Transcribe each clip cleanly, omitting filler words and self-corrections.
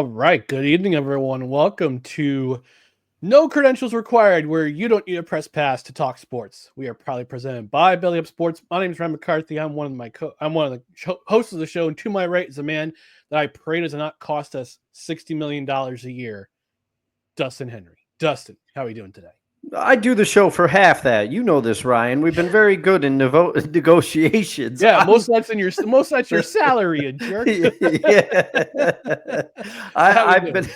All right. Good evening, everyone. Welcome to No Credentials Required, where you don't need a press pass to talk sports. We are proudly presented by Belly Up Sports. My name is Ryan McCarthy. I'm one of the hosts of the show, and to my right is a man that I pray does not cost us $60 million a year, Dustin Henry. Dustin, how are you doing today? I do the show for half that. You know this, Ryan. We've been very good in negotiations. Yeah, most of that's your salary, you jerk. Yeah. How we I've doing? been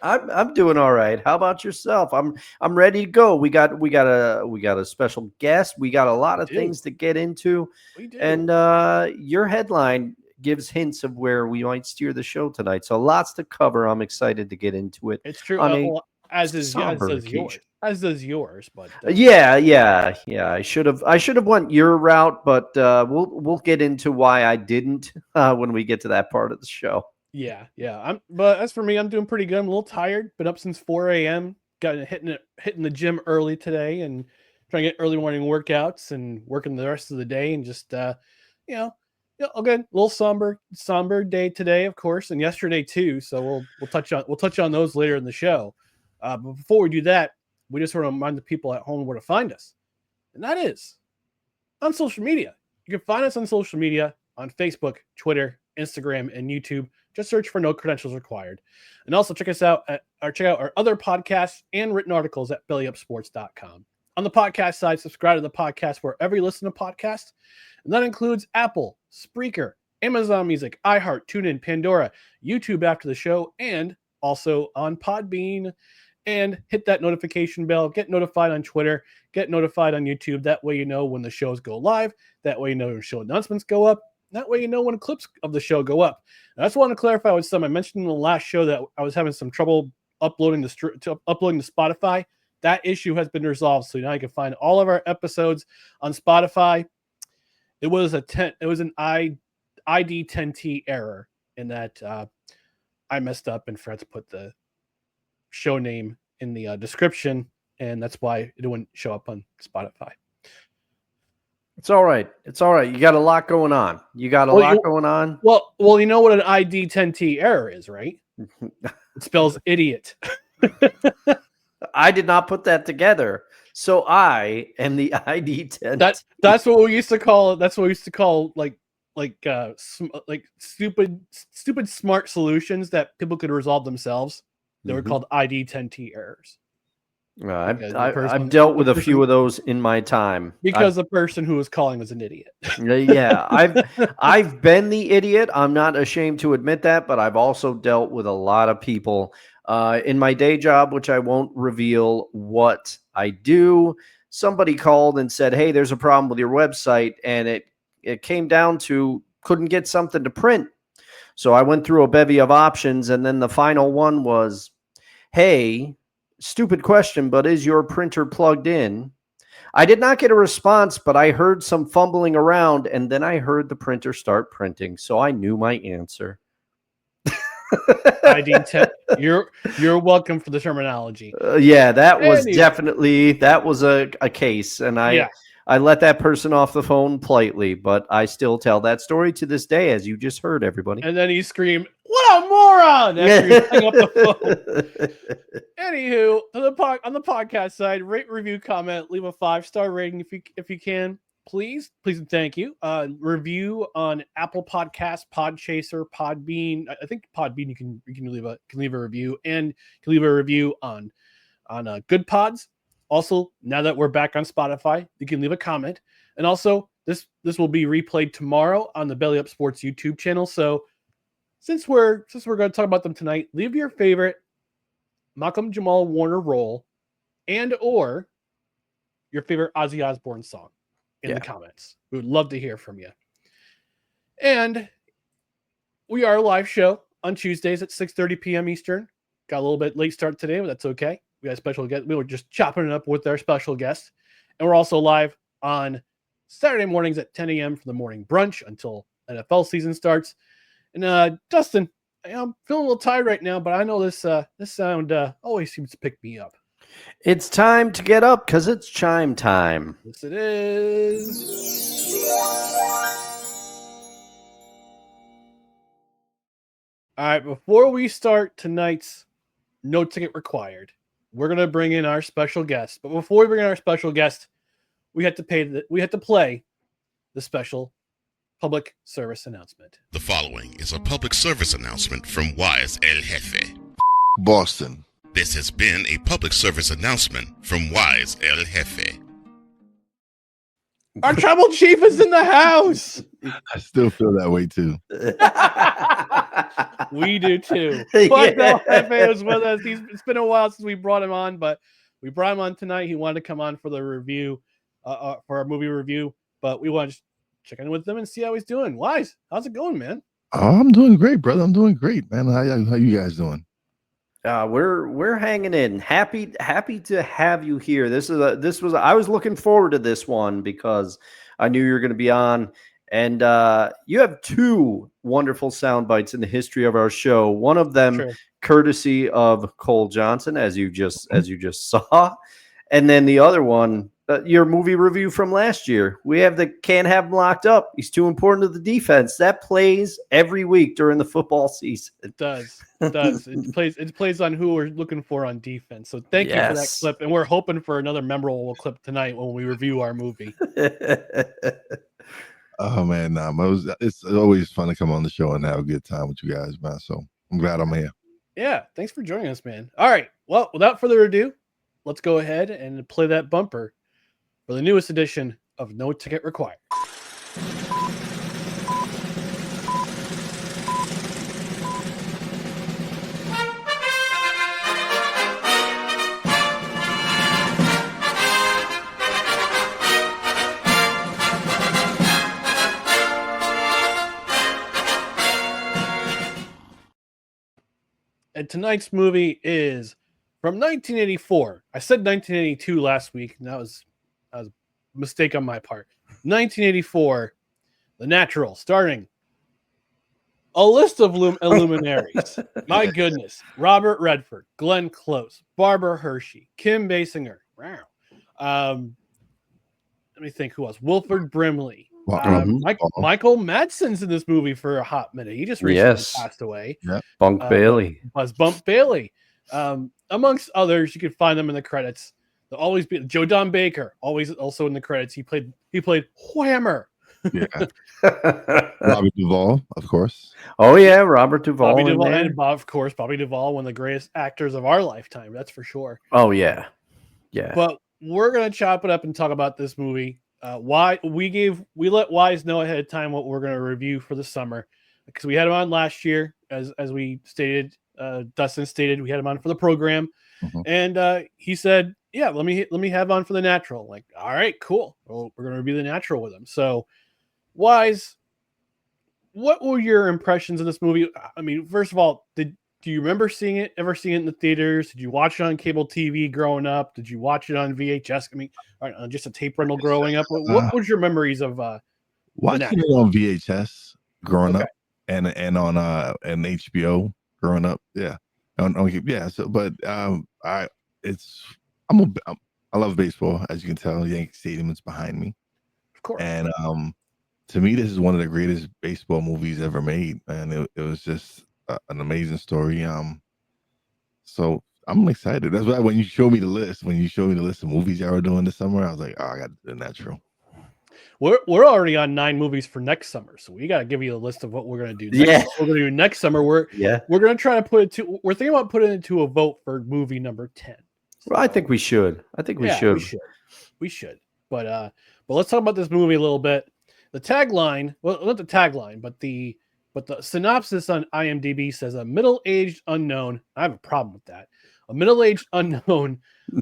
I'm doing all right. How about yourself? I'm ready to go. We got a special guest. We got a lot of things to get into. We do. And your headline gives hints of where we might steer the show tonight. So lots to cover. I'm excited to get into it. It's true. On a Well, as somber does yours. occasion. As does yours, but Yeah. I should have went your route, but we'll get into why I didn't when we get to that part of the show. yeah. But as for me, I'm doing pretty good. I'm a little tired. Been up since 4 a.m. Got hitting the gym early today and trying to get early morning workouts and working the rest of the day and just again, a little somber day today, of course, and yesterday too. So we'll touch on those later in the show. But before we do that, we just want to remind the people at home where to find us, and that is on social media. You can find us on social media on Facebook, Twitter, Instagram, and YouTube. Just search for No Credentials Required. And also check out our other podcasts and written articles at bellyupsports.com. On the podcast side, subscribe to the podcast wherever you listen to podcasts. And that includes Apple, Spreaker, Amazon Music, iHeart, TuneIn, Pandora, YouTube after the show, and also on Podbean. And hit that notification bell. Get notified on Twitter. Get notified on YouTube. That way you know when the shows go live. That way you know when show announcements go up. That way you know when clips of the show go up. And I just want to clarify with some. I mentioned in the last show that I was having some trouble uploading to Spotify. That issue has been resolved. So now you can find all of our episodes on Spotify. It was an ID 10T error in that I messed up and forgot to put the show name in the description, and that's why it wouldn't show up on Spotify. It's all right. You got a lot going on. Well, you know what an ID 10T error is, right? It spells idiot. I did not put that together. So I am the ID 10. That's what we used to call it. That's what we used to call like stupid smart solutions that people could resolve themselves. They were called ID 10T errors. I've dealt with a few of those in my time. Because the person who was calling was an idiot. Yeah, I've been the idiot. I'm not ashamed to admit that, but I've also dealt with a lot of people in my day job, which I won't reveal what I do. Somebody called and said, "Hey, there's a problem with your website," and it came down to couldn't get something to print. So I went through a bevy of options, and then the final one was, "Hey, stupid question, but is your printer plugged in?" I did not get a response, but I heard some fumbling around, and then I heard the printer start printing, so I knew my answer. ID 10. You're welcome for the terminology. Yeah, that was a case, and I let that person off the phone politely, but I still tell that story to this day, as you just heard, everybody. And then he screamed, "What a moron!" after you hung up the phone. Anywho, on the podcast side, rate, review, comment, leave a 5-star rating if you can. Please and thank you. Review on Apple Podcasts, Podchaser, Podbean. I think Podbean you can leave a review, and you can leave a review on Good Pods. Also, now that we're back on Spotify, you can leave a comment. And also, this will be replayed tomorrow on the Belly Up Sports YouTube channel. So since we're going to talk about them tonight, leave your favorite Malcolm Jamal-Warner role and or your favorite Ozzy Osbourne song in the comments. We would love to hear from you. And we are a live show on Tuesdays at 6:30 p.m. Eastern. Got a little bit late start today, but that's okay. We got a special guest. We were just chopping it up with our special guest. And we're also live on Saturday mornings at 10 a.m. for the morning brunch until NFL season starts. And Dustin, I'm feeling a little tired right now, but I know this sound always seems to pick me up. It's time to get up because it's chime time. Yes, it is. All right, before we start tonight's No Ticket Required, we're gonna bring in our special guest. But before we bring in our special guest, we have to play the special public service announcement. The following is a public service announcement from Wize El Jefe. Boston. This has been a public service announcement from Wize El Jefe. Our trouble chief is in the house. I still feel that way too. We do too. Wize El Jefe is with us. It's been a while since we brought him on, but we brought him on tonight. He wanted to come on for the review, for our movie review, but we want to check in with him and see how he's doing. Wize, how's it going, man? Oh, I'm doing great, brother. I'm doing great, man. How you guys doing? We're hanging in. Happy to have you here. I was looking forward to this one because I knew you were going to be on, and you have two wonderful sound bites in the history of our show. One of them courtesy of Cole Johnson, as you just saw, and then the other one, your movie review from last year. We have the Can't Have Him Locked Up. He's too important to the defense. That plays every week during the football season. It does. It plays on who we're looking for on defense. So thank you for that clip. And we're hoping for another memorable clip tonight when we review our movie. Oh man, it's always fun to come on the show and have a good time with you guys, man. So I'm glad I'm here. Yeah, thanks for joining us, man. All right. Well, without further ado, let's go ahead and play that bumper for the newest edition of No Ticket Required. And tonight's movie is from 1984. I said 1982 last week, and that was a mistake on my part. 1984, The Natural, starring a list of luminaries. My goodness. Robert Redford, Glenn Close, Barbara Hershey, Kim Basinger. Wow. Let me think who else. Wilford Brimley. Michael Madsen's in this movie for a hot minute. He just recently passed away. Yeah. Bump Bailey. Amongst others, you can find them in the credits. They'll always be Joe Don Baker, always also in the credits. He played Whammer. Yeah. Robert Duvall, of course. Oh yeah, Robert Duvall. Bobby Duvall and Bobby Duvall, one of the greatest actors of our lifetime. That's for sure. Oh yeah, yeah. But we're gonna chop it up and talk about this movie. Why we let Wize know ahead of time what we're going to review for the summer, because we had him on last year, as we stated. Dustin stated we had him on for the program, and he said, "Yeah, let me have on for The Natural." Like, all right, cool. Well, we're going to review The Natural with him. So, Wize, what were your impressions of this movie? I mean, first of all, do you remember seeing it in the theaters? Did you watch it on cable TV growing up? Did you watch it on VHS? I mean, just a tape rental growing up. What was your memories of watching it on VHS growing up and on and HBO growing up? Yeah. Yeah. So, but I love baseball, as you can tell. Yankee Stadium is behind me, of course. And to me, this is one of the greatest baseball movies ever made, man. It was just an amazing story. So I'm excited. That's why when you showed me the list of movies y'all were doing this summer, I was like, oh, I got to do The Natural. We're already on 9 movies for next summer, so we got to give you a list of what we're going to do. We're going to do next summer. We're going to try to we're thinking about putting it to a vote for movie number 10. So, well, I think we should. We should. But let's talk about this movie a little bit. The tagline, well, not the tagline, but the synopsis on IMDb says a middle-aged unknown. I have a problem with that. A middle-aged unknown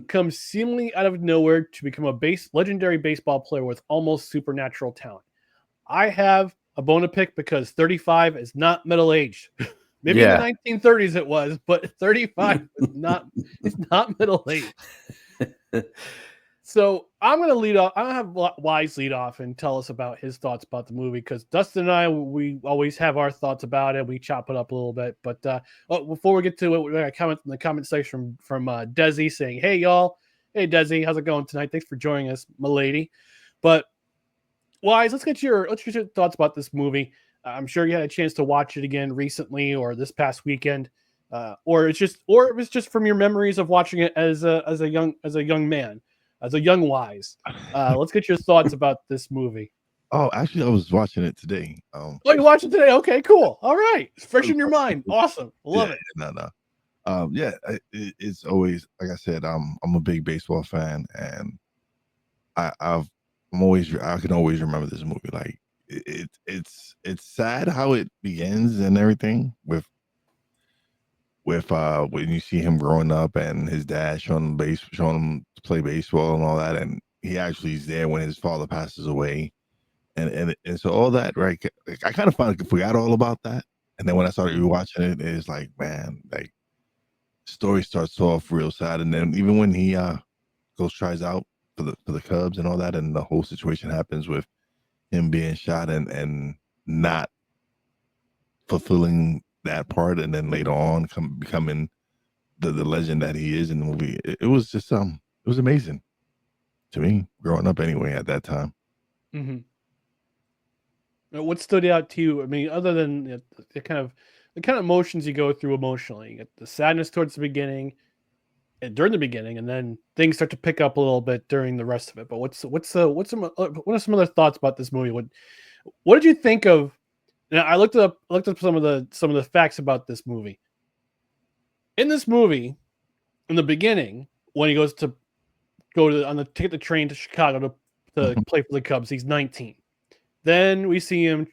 comes seemingly out of nowhere to become a legendary baseball player with almost supernatural talent. I have a bone to pick because 35 is not middle-aged. Maybe in the 1930s it was, but 35 is not. It's not middle-aged. So I'm going to lead off. I'm going to have Wize lead off and tell us about his thoughts about the movie, because Dustin and I, we always have our thoughts about it. We chop it up a little bit. But before we get to it, we got a comment in the comment section from Desi saying, "Hey, y'all. Hey, Desi. How's it going tonight? Thanks for joining us, my lady." But Wize, let's get your thoughts about this movie. I'm sure you had a chance to watch it again recently or this past weekend, or it was just from your memories of watching it as a young man, as a young Wise. Let's get your thoughts about this movie. Oh, actually, I was watching it today. Oh, you watched it today? Okay, cool. All right, it's fresh in your mind. Awesome, love it. No. Yeah, it's always like I said. I'm a big baseball fan, and I can always remember this movie. Like it's sad how it begins and everything with when you see him growing up and his dad showing him to play baseball and all that, and he actually is there when his father passes away, and so all that, right? I kind of forgot all about that, and then when I started rewatching it, it's like, man, like story starts off real sad, and then even when he tries out for the Cubs and all that, and the whole situation happens with him being shot and not fulfilling that part, and then later on becoming the legend that he is in the movie. It was just it was amazing to me growing up anyway at that time. Mm-hmm. What stood out to you? I mean, other than the kind of emotions you go through emotionally, you get the sadness towards the beginning, and during the beginning, and then things start to pick up a little bit during the rest of it. But what are some other thoughts about this movie? What did you think of? Now, I looked up some of the facts about this movie. In this movie, in the beginning, when he goes to take the train to Chicago to play for the Cubs, he's 19. Then we see him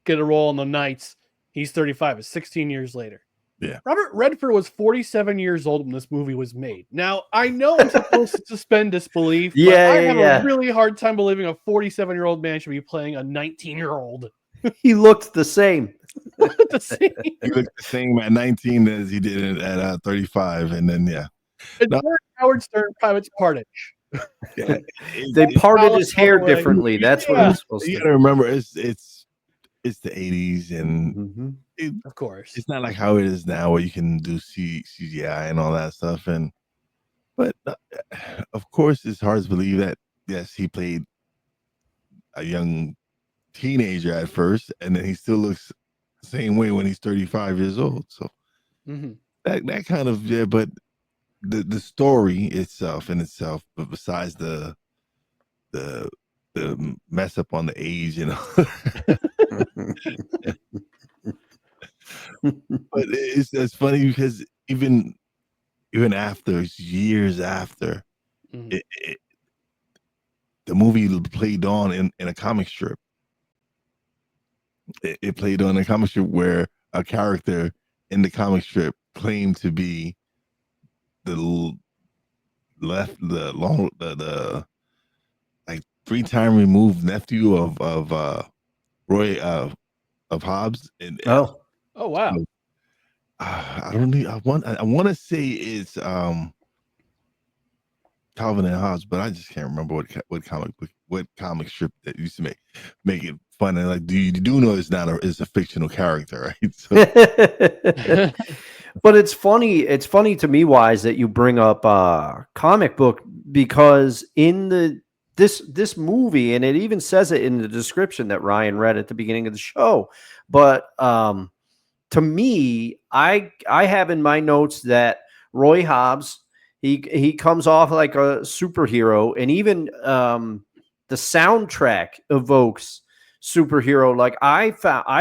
get a role in the Knights. He's 35. It's 16 years later. Yeah. Robert Redford was 47 years old when this movie was made. Now, I know I'm supposed to suspend disbelief, but I have a really hard time believing a 47-year-old man should be playing a 19-year-old. He looked the same. He looked the same at 19 as he did at 35, and then It's Howard Stern, Private's Partridge. Yeah, they parted his hair differently. That's what it was supposed to. You gotta remember, it's the 80s, and of course, it's not like how it is now, where you can do CGI and all that stuff. But of course, it's hard to believe that yes, he played a young teenager at first, and then he still looks the same way when he's 35 years old. So that kind of but. The story itself, but besides the mess up on the age, but it's funny because even years after, the movie played on in a comic strip. It played on a comic strip where a character in the comic strip claimed to be the like 3-time removed nephew of Roy of Hobbs. Oh wow! I don't need. I want to say it's Calvin and Hobbes, but I just can't remember what comic strip that used to make it fun. And like, you do know it's a fictional character, right? So. But it's funny to me, Wise, that you bring up comic book, because in this movie, and it even says it in the description that Ryan read at the beginning of the show. But to me, I have in my notes that Roy Hobbs, he comes off like a superhero, and even the soundtrack evokes superhero. Like I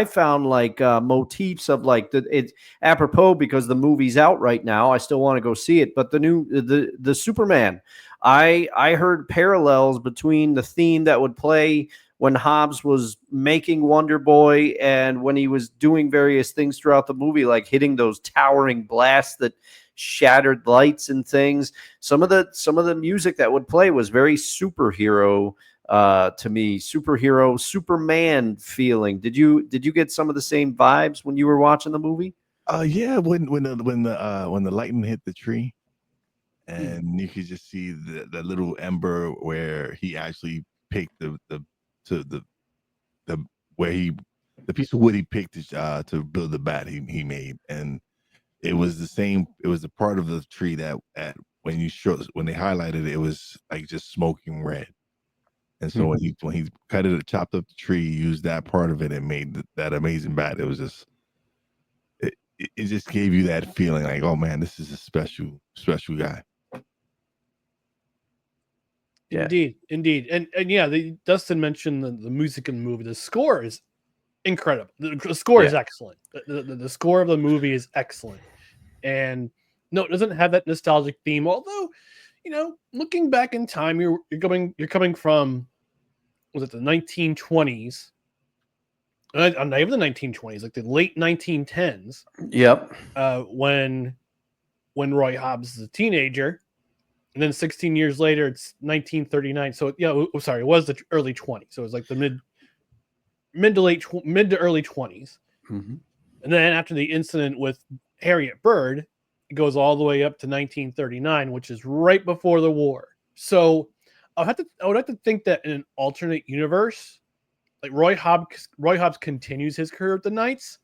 found like motifs of like it's apropos because the movie's out right now. I still want to go see it, but the Superman, I heard parallels between the theme that would play when Hobbs was making Wonder Boy and when he was doing various things throughout the movie, like hitting those towering blasts that shattered lights and things. Some of the music that would play was very superhero to me, Superman feeling. Did you get some of the same vibes when you were watching the movie? Yeah, when the lightning hit the tree, and you could just see the little ember where he actually picked the piece of wood he picked to build the bat he made, and it was the same. It was the part of the tree that when they highlighted it, it was like just smoking red. And so when he chopped up the tree, he used that part of it and made that amazing bat. It was just it just gave you that feeling like, oh man, this is a special guy. Yeah. Indeed. And yeah, Dustin mentioned the music in the movie. The score is incredible. The score is excellent. The score of the movie is excellent. And no, it doesn't have that nostalgic theme. Although, looking back in time, you're coming from, was it the 1920s? Not even the 1920s, like the late 1910s. Yep. When Roy Hobbs is a teenager. And then 16 years later, it's 1939. So it was the early 20s. So it was like the mid to early 20s. Mm-hmm. And then after the incident with Harriet Byrd, it goes all the way up to 1939, which is right before the war. So I would have to think that in an alternate universe, like Roy Hobbs continues his career with the Knights,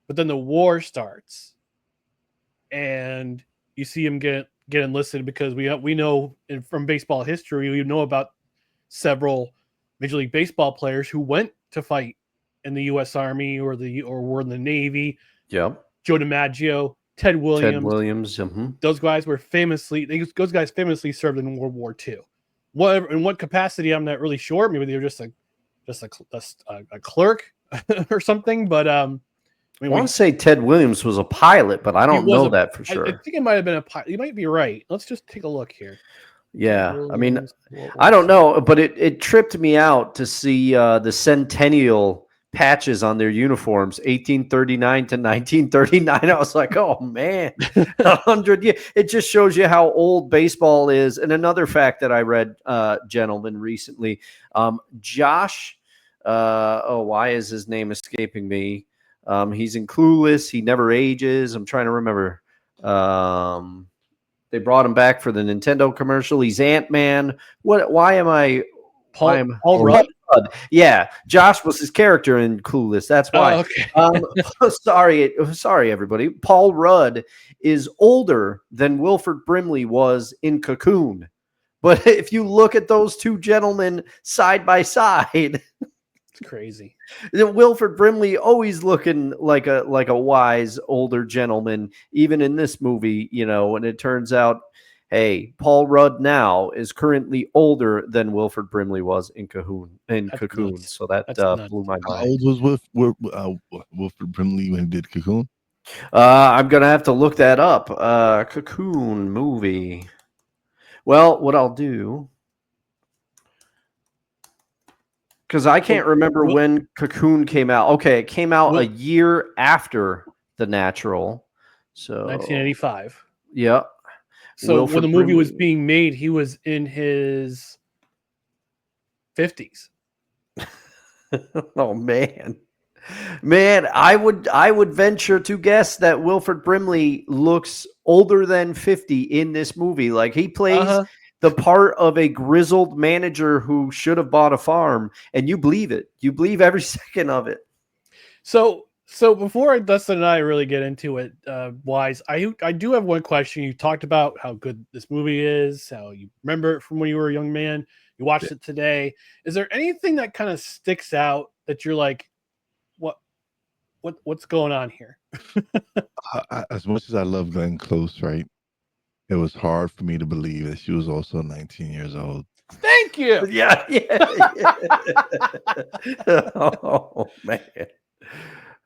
but then the war starts, and you see him get enlisted because we know from baseball history, we know about several Major League Baseball players who went to fight in the U.S. Army or were in the Navy. Yep. Joe DiMaggio, Ted Williams. Mm-hmm. Those guys famously served in World War II. In what capacity, I'm not really sure. Maybe they were just a clerk or something. But I want to say Ted Williams was a pilot, but I don't know that for sure. I think it might have been a pilot. You might be right. Let's just take a look here. Yeah, I mean, I don't know, but it tripped me out to see the centennial patches on their uniforms, 1839 to 1939. I was like, oh man, 100 years. It just shows you how old baseball is. And another fact that I read, gentlemen, recently, Josh, why is his name escaping me? He's in Clueless. He never ages. I'm trying to remember. They brought him back for the Nintendo commercial. He's Ant-Man. Why am I? Paul Rudd? Yeah, Josh was his character in Clueless. That's why. Okay. Sorry, everybody. Paul Rudd is older than Wilford Brimley was in Cocoon. But if you look at those two gentlemen side by side, it's crazy. Wilford Brimley always looking like a wise older gentleman, even in this movie, and it turns out, hey, Paul Rudd now is currently older than Wilford Brimley was in Cocoon. Nuts. So that blew my mind. How old was Wilford Brimley when he did Cocoon? I'm gonna have to look that up. Cocoon movie. Well, what I'll do, because I can't remember when Cocoon came out. Okay, it came out a year after The Natural. So 1985. Yeah. So Wilford when the movie Brimley was being made, he was in his 50s. Oh man. I would venture to guess that Wilford Brimley looks older than 50 in this movie. Like he plays the part of a grizzled manager who should have bought a farm, and you believe it. You believe every second of it. So before Dustin and I really get into it, Wize, I do have one question. You talked about how good this movie is, how you remember it from when you were a young man. You watched it today. Is there anything that kind of sticks out that you're like, what's going on here? As much as I love Glenn Close, right? It was hard for me to believe that she was also 19 years old. Thank you. Yeah. Oh man.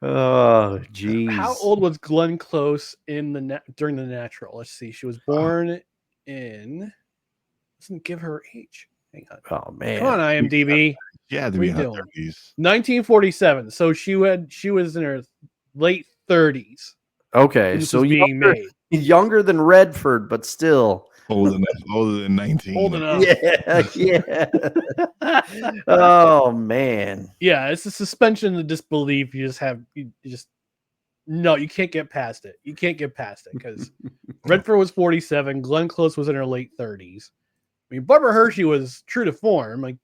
Oh, geez. How old was Glenn Close during The Natural? Let's see. She was born in. Doesn't give her age. Hang on. Oh man. Come on, IMDb. Yeah, to be in her 30s. 1947. So she was in her late 30s. Okay, so younger than Redford, but still older than 19. Old enough. Yeah. Oh man. Yeah, it's a suspension of disbelief. You can't get past it. You can't get past it because Redford was 47. Glenn Close was in her late 30s. I mean, Barbara Hershey was true to form,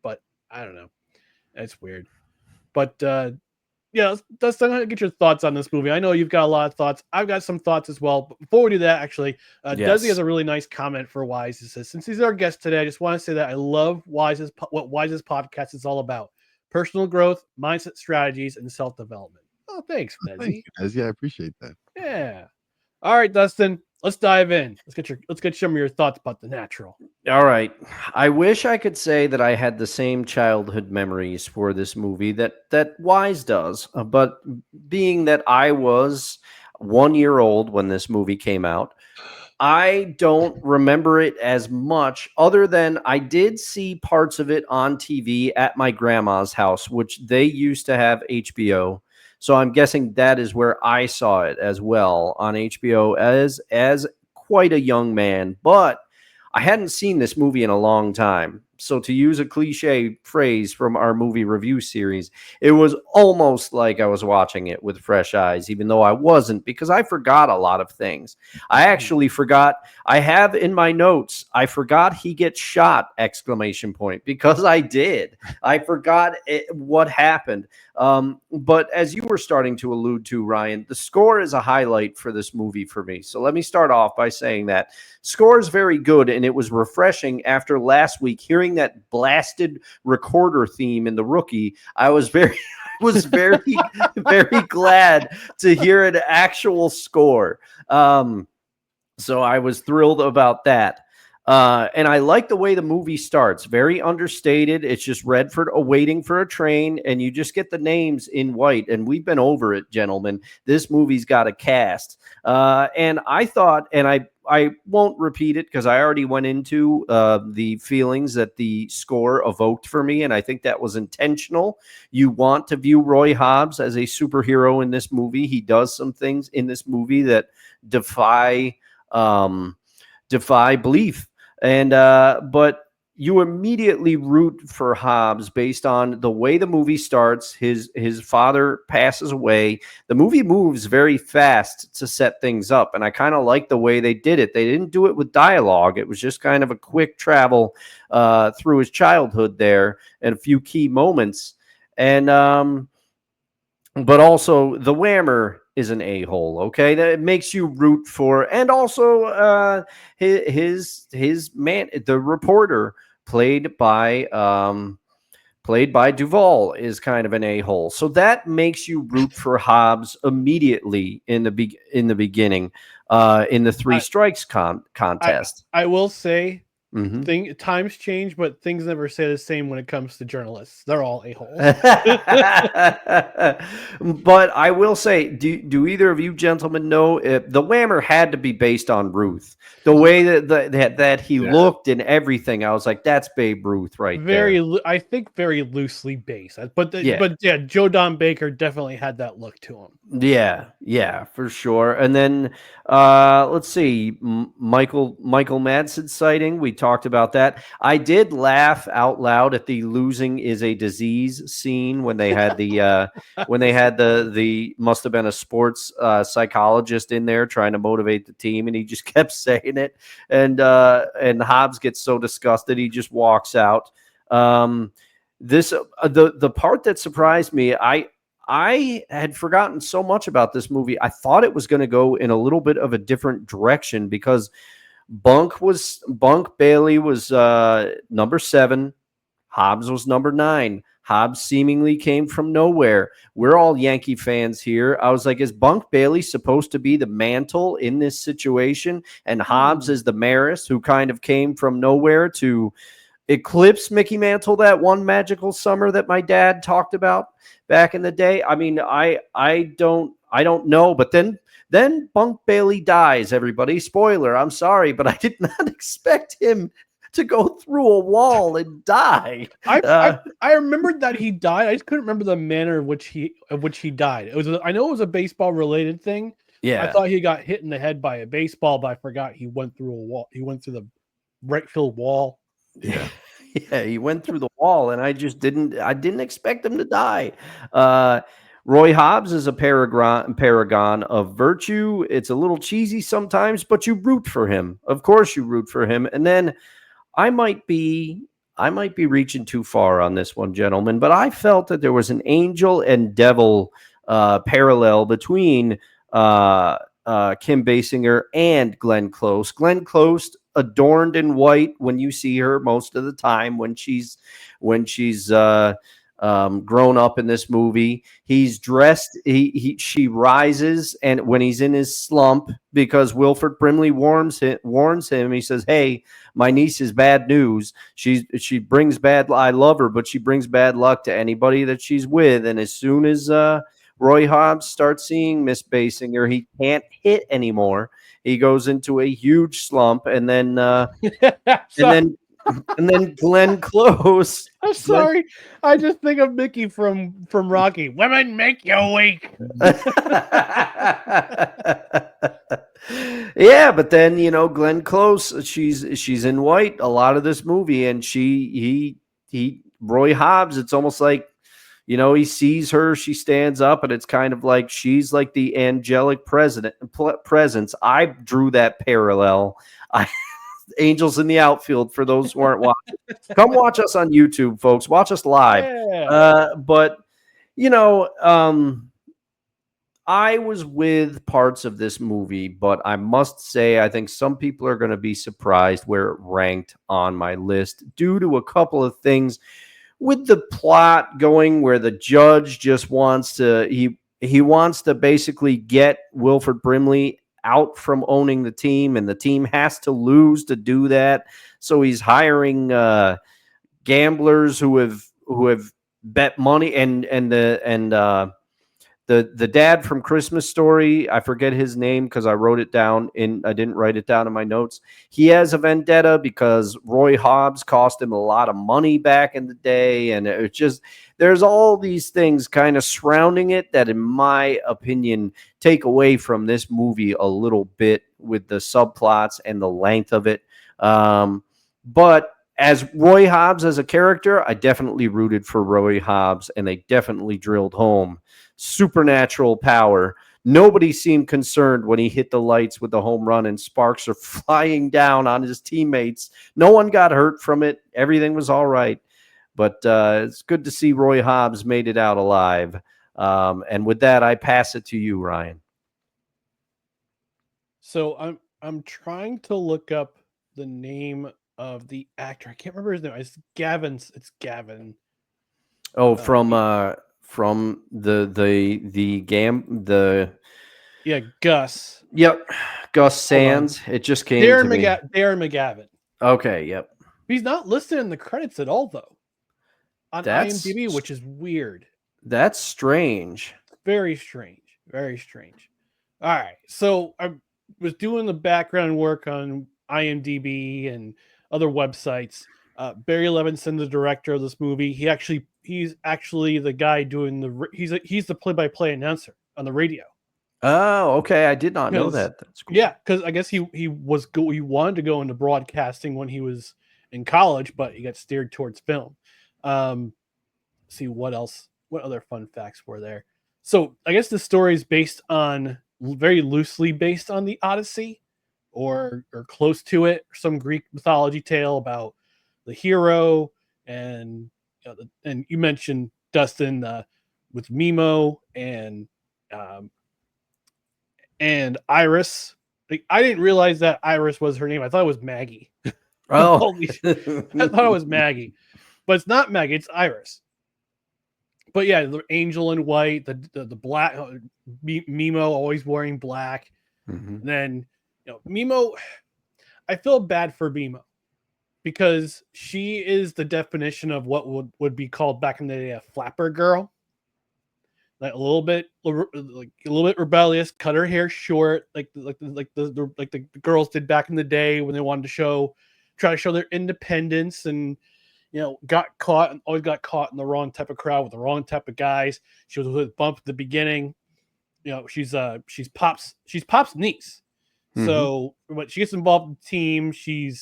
but I don't know. That's weird. But yeah, Dustin, I'm gonna get your thoughts on this movie. I know you've got a lot of thoughts. I've got some thoughts as well. But before we do that, actually, Desi has a really nice comment for Wize. He says, "Since he's our guest today, I just want to say that I love what Wize's podcast is all about: personal growth, mindset strategies, and self development." Oh, thanks, Thank Desi. you, Desi. I appreciate that. Yeah. All right, Dustin. Let's dive in. Let's get some of your thoughts about The Natural. All right. I wish I could say that I had the same childhood memories for this movie that Wise does, but being that I was 1 year old when this movie came out, I don't remember it as much, other than I did see parts of it on TV at my grandma's house, which they used to have HBO. So I'm guessing that is where I saw it as well, on HBO as quite a young man. But I hadn't seen this movie in a long time. So to use a cliche phrase from our movie review series, it was almost like I was watching it with fresh eyes, even though I wasn't, because I forgot a lot of things. I actually forgot, I have in my notes, I forgot he gets shot, ! Because I did. I forgot what happened. But as you were starting to allude to, Ryan, the score is a highlight for this movie for me. So let me start off by saying that score is very good, and it was refreshing after last week hearing that blasted recorder theme in The Rookie. I was very very glad to hear an actual score. So I was thrilled about that. And I like the way the movie starts. Very understated. It's just Redford waiting for a train, and you just get the names in white. And we've been over it, gentlemen. This movie's got a cast. And I thought, and I won't repeat it because I already went into the feelings that the score evoked for me, and I think that was intentional. You want to view Roy Hobbs as a superhero in this movie. He does some things in this movie that defy belief. And but you immediately root for Hobbs based on the way the movie starts. His father passes away. The movie moves very fast to set things up, and I kind of like the way they did it. They didn't do it with dialogue. It was just kind of a quick travel through his childhood there and a few key moments. And but also the Whammer is an a-hole, okay? That makes you root for, and also his man, the reporter played by Duvall, is kind of an a-hole. So that makes you root for Hobbs immediately in the beginning, in the three strikes contest. I will say, times change, but things never stay the same when it comes to journalists. They're all a-holes. But I will say, do either of you gentlemen know if the Whammer had to be based on Ruth? The way that he looked and everything, I was like, that's Babe Ruth right there. I think very loosely based. But Joe Don Baker definitely had that look to him. Yeah, for sure. And then let's see, Michael Madsen sighting. We talked about that. I did laugh out loud at the "losing is a disease" scene when they had the the must have been a sports psychologist in there trying to motivate the team, and he just kept saying it. And Hobbs gets so disgusted he just walks out. The part that surprised me, I had forgotten so much about this movie. I thought it was going to go in a little bit of a different direction because Bunk Bailey was number 7. Hobbs was number 9. Hobbs seemingly came from nowhere. We're all Yankee fans here. I was like, is Bunk Bailey supposed to be the mantle in this situation? And Hobbs is the Maris who kind of came from nowhere to eclipse Mickey Mantle that one magical summer that my dad talked about back in the day. I mean, I don't know, but then Bunk Bailey dies, everybody. Spoiler, I'm sorry, but I did not expect him to go through a wall and die. I remembered that he died. I just couldn't remember the manner of which he died. I know it was a baseball related thing. Yeah. I thought he got hit in the head by a baseball, but I forgot he went through a wall. He went through the right field wall. Yeah. Yeah, he went through the wall, and I didn't expect him to die. Roy Hobbs is a paragon of virtue. It's a little cheesy sometimes, but you root for him. Of course you root for him. And then I might be I might be reaching too far on this one, gentlemen, but I felt that there was an angel and devil parallel between Kim Basinger and Glenn Close. Glenn Close adorned in white when you see her most of the time when she's grown up in this movie. He's dressed. She rises, and when he's in his slump, because Wilford Brimley warns him. He says, "Hey, my niece is bad news. She brings bad. I love her, but she brings bad luck to anybody that she's with." And as soon as Roy Hobbs starts seeing Miss Basinger, he can't hit anymore. He goes into a huge slump, and then and then Glenn Close. I'm sorry. I just think of Mickey from Rocky. Women make you weak. Yeah, but then Glenn Close, she's in white a lot of this movie, and Roy Hobbs, it's almost like he sees her, she stands up, and it's kind of like she's like the angelic presence. I drew that parallel. Angels in the Outfield, for those who aren't watching. Come watch us on YouTube, folks. Watch us live. Yeah. But I was with parts of this movie, but I must say I think some people are going to be surprised where it ranked on my list due to a couple of things with the plot going where the judge just wants to he wants to basically get Wilford Brimley out from owning the team, and the team has to lose to do that. So he's hiring gamblers who have bet money, and the dad from Christmas Story, I forget his name because I wrote it down I didn't write it down in my notes. He has a vendetta because Roy Hobbs cost him a lot of money back in the day, and it's just there's all these things kind of surrounding it that, in my opinion, take away from this movie a little bit with the subplots and the length of it. But as Roy Hobbs as a character, I definitely rooted for Roy Hobbs, and they definitely drilled home supernatural power. Nobody seemed concerned when he hit the lights with the home run and sparks are flying down on his teammates. No one got hurt from it. Everything was all right. But it's good to see Roy Hobbs made it out alive. And with that, I pass it to you, Ryan. So I'm trying to look up the name of the actor. I can't remember his name. It's Gavin. Oh, from yeah, Gus. Yep, Gus Sands. It just came to me. Darren McGavin. Okay, yep. He's not listed in the credits at all, though, on IMDb, which is weird. That's strange. Very strange. Very strange. All right, so I was doing the background work on IMDb and other websites. Barry Levinson, the director of this movie, he's actually the guy doing he's the play-by-play announcer on the radio. Oh, okay. I did not know that. That's cool. Yeah, because I guess he wanted to go into broadcasting when he was in college, but he got steered towards film. See what other fun facts were there. So I guess the story is very loosely based on the Odyssey, or close to it, some Greek mythology tale about the hero, and you mentioned Dustin with Mimo and Iris. Like, I didn't realize that Iris was her name. I thought it was Maggie. Oh, I thought it was Maggie, but it's not Maggie. It's Iris. But yeah, the angel in white, the black Mimo always wearing black. Mm-hmm. And then Mimo, I feel bad for Mimo because she is the definition of what would be called back in the day a flapper girl. Like a little bit rebellious, cut her hair short, like the girls did back in the day when they wanted to try to show their independence, and always got caught in the wrong type of crowd with the wrong type of guys. She was with Bump at the beginning. She's Pop's niece. Mm-hmm. So when she gets involved in the team, she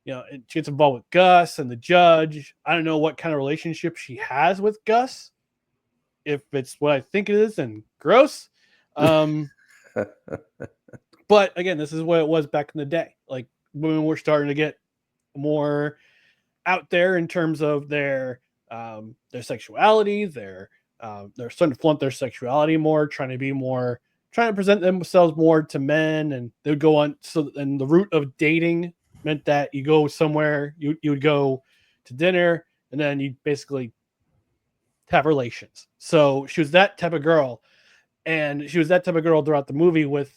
gets involved with Gus and the judge. I don't know what kind of relationship she has with Gus. If it's what I think it is, and gross. But again, this is what it was back in the day. Like, women were starting to get more out there in terms of their sexuality. They're starting to flaunt their sexuality more, trying to present themselves more to men, and they would go on. So, and the route of dating meant that you go somewhere, you would go to dinner, and then you basically have relations. So she was that type of girl, and she was that type of girl throughout the movie. With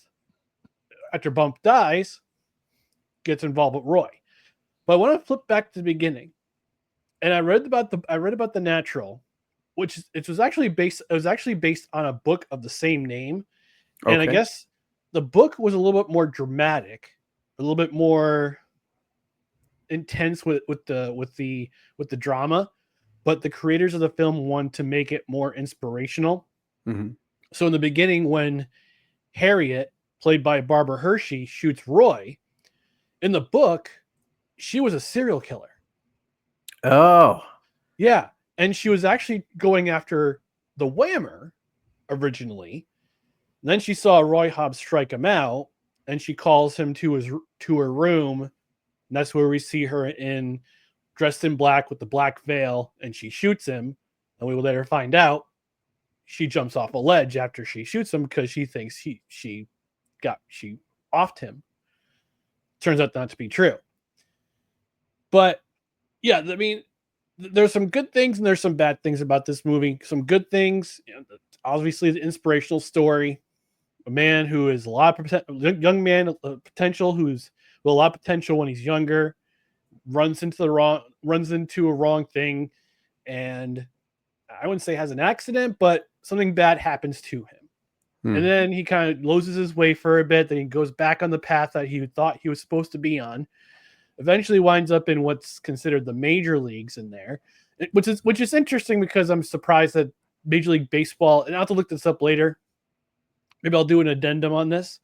after Bump dies, gets involved with Roy. But I want to flip back to the beginning, and I read about the Natural, which it was actually based on a book of the same name, and I guess the book was a little bit more dramatic, a little bit more intense with the drama, but the creators of the film wanted to make it more inspirational. Mm-hmm. So in the beginning, when Harriet, played by Barbara Hershey, shoots Roy, in the book, she was a serial killer. Oh. Yeah. And she was actually going after the Whammer originally. And then she saw Roy Hobbs strike him out, and she calls him to her room. And that's where we see her dressed in black with the black veil, and she shoots him. And we will later find out she jumps off a ledge after she shoots him because she thinks she offed him. Turns out not to be true. But yeah, I mean, there's some good things and there's some bad things about this movie. Some good things, obviously, the inspirational story. A man who is young man of potential, who's with a lot of potential when he's younger, runs into a wrong thing, and I wouldn't say has an accident, but something bad happens to him. And then he kind of loses his way for a bit. Then he goes back on the path that he thought he was supposed to be on. Eventually winds up in what's considered the major leagues in there, which is interesting because I'm surprised that Major League Baseball, and I'll have to look this up later. Maybe I'll do an addendum on this,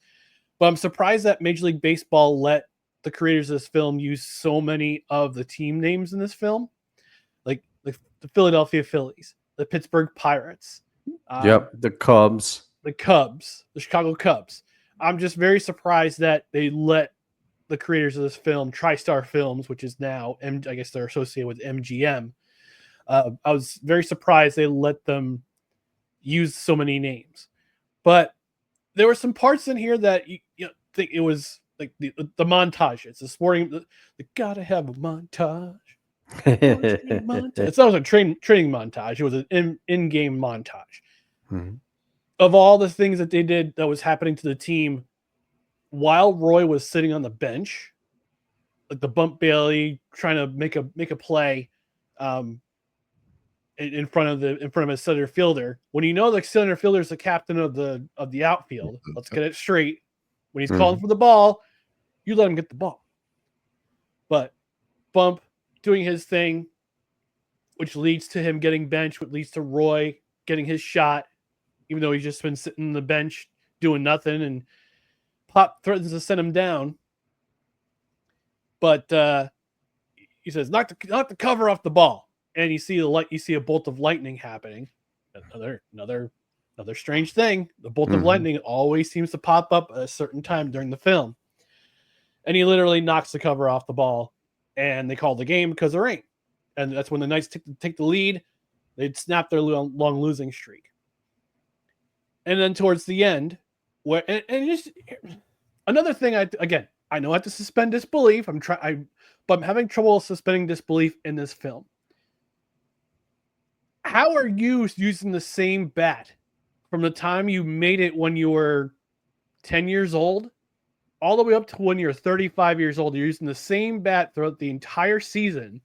but I'm surprised that Major League Baseball let the creators of this film use so many of the team names in this film, like the Philadelphia Phillies, the Pittsburgh Pirates, the Cubs, the Chicago Cubs. I'm just very surprised that they let the creators of this film, TriStar Films, which is now, I guess they're associated with MGM. I was very surprised they let them use so many names, but there were some parts in here that you think it was like the montages, the sporting, the gotta have a montage. It's not a training montage. It was an in-game montage of all the things that they did that was happening to the team while Roy was sitting on the bench, like the bump Bailey trying to make a play in front of his center fielder. When you know the center fielder is the captain of the outfield, let's get it straight. When he's calling for the ball, you let him get the ball. But Bump doing his thing, which leads to him getting benched, which leads to Roy getting his shot, even though he's just been sitting on the bench doing nothing, and Pop threatens to send him down. But he says, knock the cover off the ball. And you see a bolt of lightning happening. Another strange thing. The bolt of lightning always seems to pop up at a certain time during the film. And he literally knocks the cover off the ball, and they call the game because of rain. And that's when the Knights take the lead. They'd snap their long losing streak. And then towards the end, where and just another thing, I know I have to suspend disbelief. But I'm having trouble suspending disbelief in this film. How are you using the same bat from the time you made it when you were 10 years old all the way up to when you're 35 years old? You're using the same bat throughout the entire season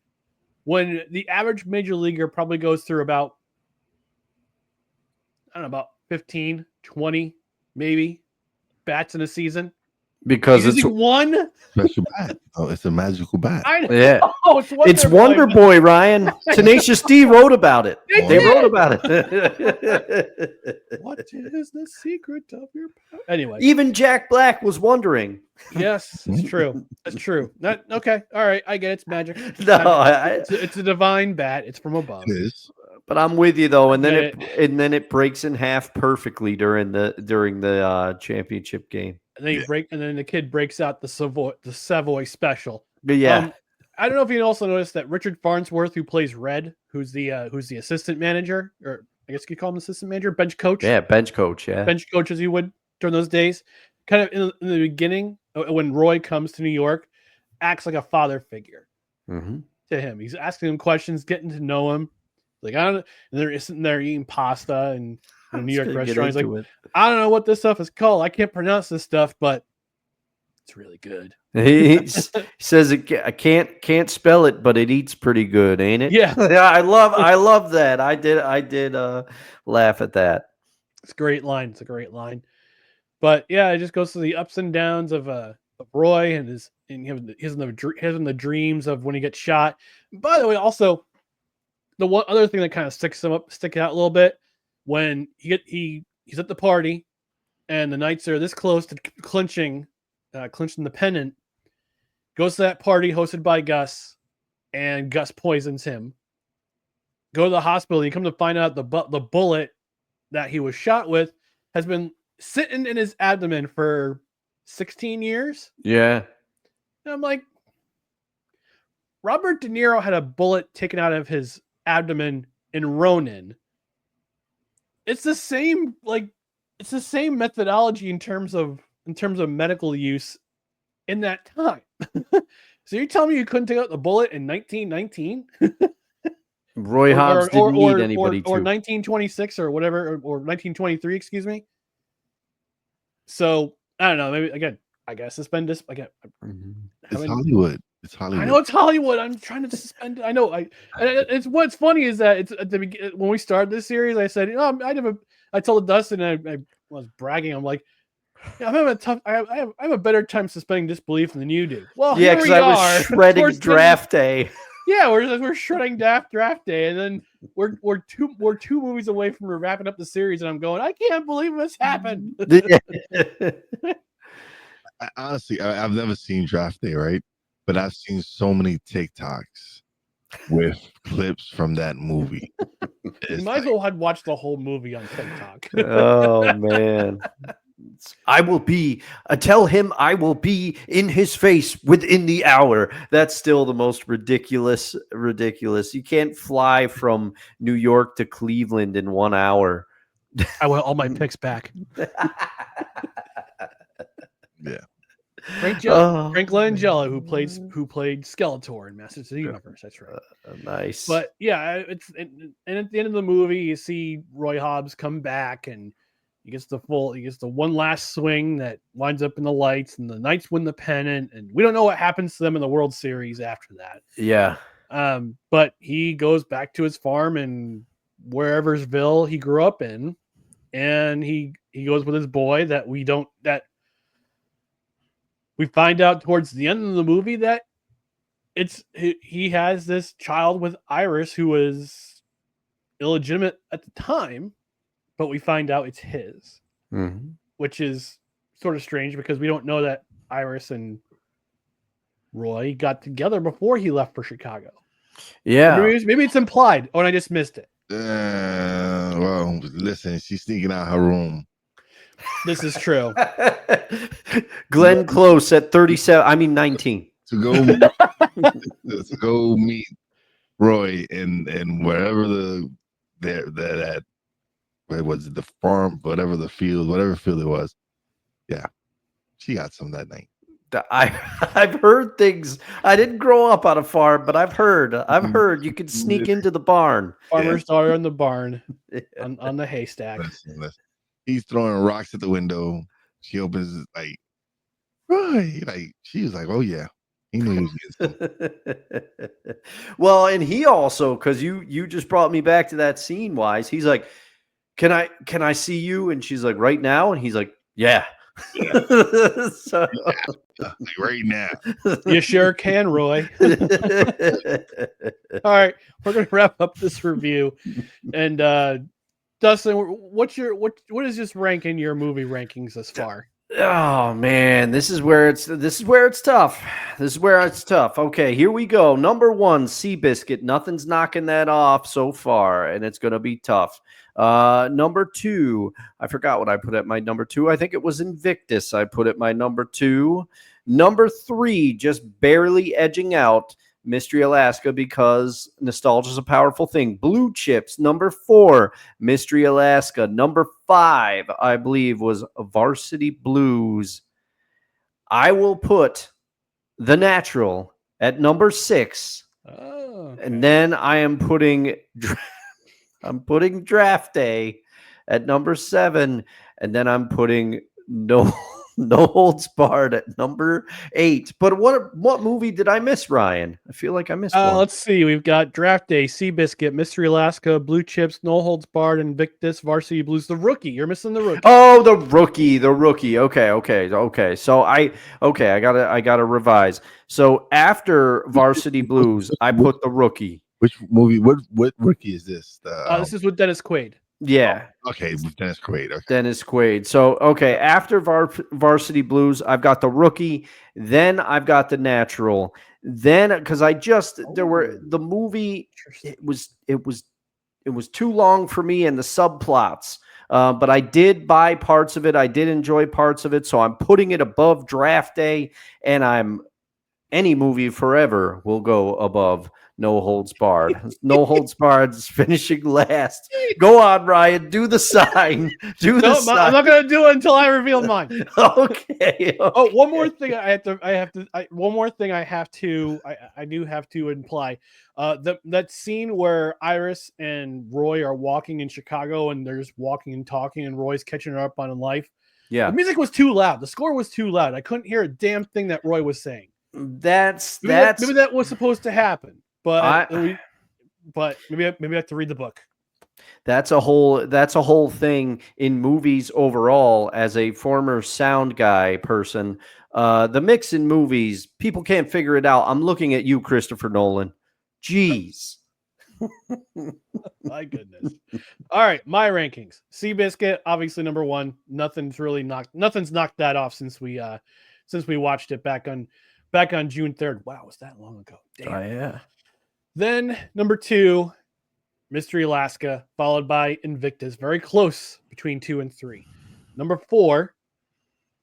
when the average major leaguer probably goes through about 15, 20, maybe bats in a season. Because it's one special bat. Oh, it's a magical bat. I know. Yeah. It's Wonder Boy, Ryan. Tenacious D wrote about it. They wrote about it. What is the secret of your power? Anyway. Even Jack Black was wondering. Yes, it's true. That's true. Okay. All right. I get it. It's magic. No, it's a divine bat. It's from above. It is. But I'm with you though, and then it breaks in half perfectly during the championship game. And then and then the kid breaks out the Savoy special. But yeah. I don't know if you also noticed that Richard Farnsworth, who plays Red, who's the assistant manager, or I guess you could call him assistant manager, bench coach. Yeah, bench coach. Yeah, bench coach as you would during those days. Kind of in the beginning, when Roy comes to New York, acts like a father figure to him. He's asking him questions, getting to know him. Like, I don't know. And they're sitting there eating pasta in a New York restaurant. He's like, I don't know what this stuff is called. I can't pronounce this stuff, but it's really good. He says I can't spell it, but it eats pretty good, ain't it? Yeah. Yeah, I love that. I did laugh at that. It's a great line. It's a great line. But yeah, it just goes to the ups and downs of Roy and his the dreams of when he gets shot. By the way, also the one other thing that kind of sticks out a little bit, when he's at the party and the Knights are this close to clinching the pennant, goes to that party hosted by Gus, and Gus poisons him. Go to the hospital. You come to find out the bullet that he was shot with has been sitting in his abdomen for 16 years. Yeah. And I'm like, Robert De Niro had a bullet taken out of his abdomen in Ronin. It's the same methodology in terms of medical use in that time. So you're telling me you couldn't take out the bullet in 1919? Roy Hobbs didn't need anybody or 1926 or whatever, or 1923, excuse me. So I don't know. Maybe again, I guess suspend this again. It's Hollywood. It's Hollywood. I know it's Hollywood. I'm trying to suspend it. I know. It's what's funny is that it's at the beginning when we started this series. I said, I told Dustin, I was bragging. I'm like, yeah, I'm having a tough. I have a better time suspending disbelief than you do. Well, yeah, because I was shredding draft day. Yeah, we're shredding draft day, and then we're two movies away from wrapping up the series, and I'm going, I can't believe this happened. Honestly, I've never seen Draft Day, right? But I've seen so many TikToks with clips from that movie. You might as well have watched the whole movie on TikTok. Oh man. Tell him I will be in his face within the hour. That's still the most ridiculous. You can't fly from New York to Cleveland in 1 hour. I want all my picks back. Yeah. Frank Langella, who played Skeletor in Masters of the Universe. That's right. Nice. But yeah, and at the end of the movie, you see Roy Hobbs come back, and he gets the one last swing that winds up in the lights, and the Knights win the pennant, and we don't know what happens to them in the World Series after that. Yeah. But he goes back to his farm in whereversville he grew up in, and he goes with his boy that we find out towards the end of the movie that he has this child with Iris who was illegitimate at the time, but we find out it's his, which is sort of strange because we don't know that Iris and Roy got together before he left for Chicago. Yeah. Maybe it's implied, or I just missed it. Well, listen, she's sneaking out her room. This is true. Glenn Close at 19. To go meet Roy and wherever that where was it, the farm, whatever field it was. Yeah, she got some that night. I've heard things. I didn't grow up on a farm, but I've heard you could sneak into the barn. Farmer's daughter in the barn on the haystack. Listen. He's throwing rocks at the window. She opens like, Roy. Like she was like, oh yeah. He knew he was getting something. Well, and he also, because you just brought me back to that scene, Wise. He's like, Can I see you? And she's like, right now? And he's like, yeah. So, like right now. You sure can, Roy. All right, we're gonna wrap up this review. And Dustin, what is this rank in your movie rankings thus far? Oh man, this is where it's tough. Okay, here we go. Number 1, Seabiscuit. Nothing's knocking that off so far, and it's gonna be tough. Number 2, I forgot what I put at my number 2. I think it was Invictus. I put at my number 2. Number 3, just barely edging out, Mystery Alaska, because nostalgia is a powerful thing. Blue Chips, number 4. Mystery Alaska, number 5, I believe, was Varsity Blues. I will put The Natural at number 6. Oh, okay. And then I am putting Draft Day at number 7, and then I'm putting No Holds Barred at number 8. But what movie did I miss, Ryan? I feel like I missed one. Let's see. We've got Draft Day, Seabiscuit, Mystery Alaska, Blue Chips, No Holds Barred, Invictus, Varsity Blues, The Rookie. You're missing The Rookie. Oh, the rookie. Okay. So I gotta revise. So after Varsity Blues, I put The Rookie. Which movie? What rookie is this? This is with Dennis Quaid. Yeah. Okay, with Dennis Quaid. Okay. Dennis Quaid. So, okay, after Varsity Blues, I've got The Rookie. Then I've got The Natural. Then, because the movie, it was too long for me and the subplots. But I did buy parts of it. I did enjoy parts of it. So I'm putting it above Draft Day, and any movie forever will go above No Holds Barred. No Holds Barred is finishing last. Go on, Ryan. Do the sign. Sign. I'm not going to do it until I reveal mine. Okay. Oh, one more thing I do have to imply. That scene where Iris and Roy are walking in Chicago, and they're just walking and talking, and Roy's catching her up on life. Yeah. The music was too loud. The score was too loud. I couldn't hear a damn thing that Roy was saying. Maybe That was supposed to happen, but maybe I have to read the book. That's a whole thing in movies overall. As a former sound guy person, the mix in movies, people can't figure it out. I'm looking at you, Christopher Nolan. Jeez. My goodness. All right, my rankings. Seabiscuit, obviously number 1. Nothing's knocked that off since we watched it back on June 3rd. Wow, was that long ago? Damn. Oh, yeah. Then number 2, Mystery Alaska, followed by Invictus. Very close between 2 and 3. Number 4,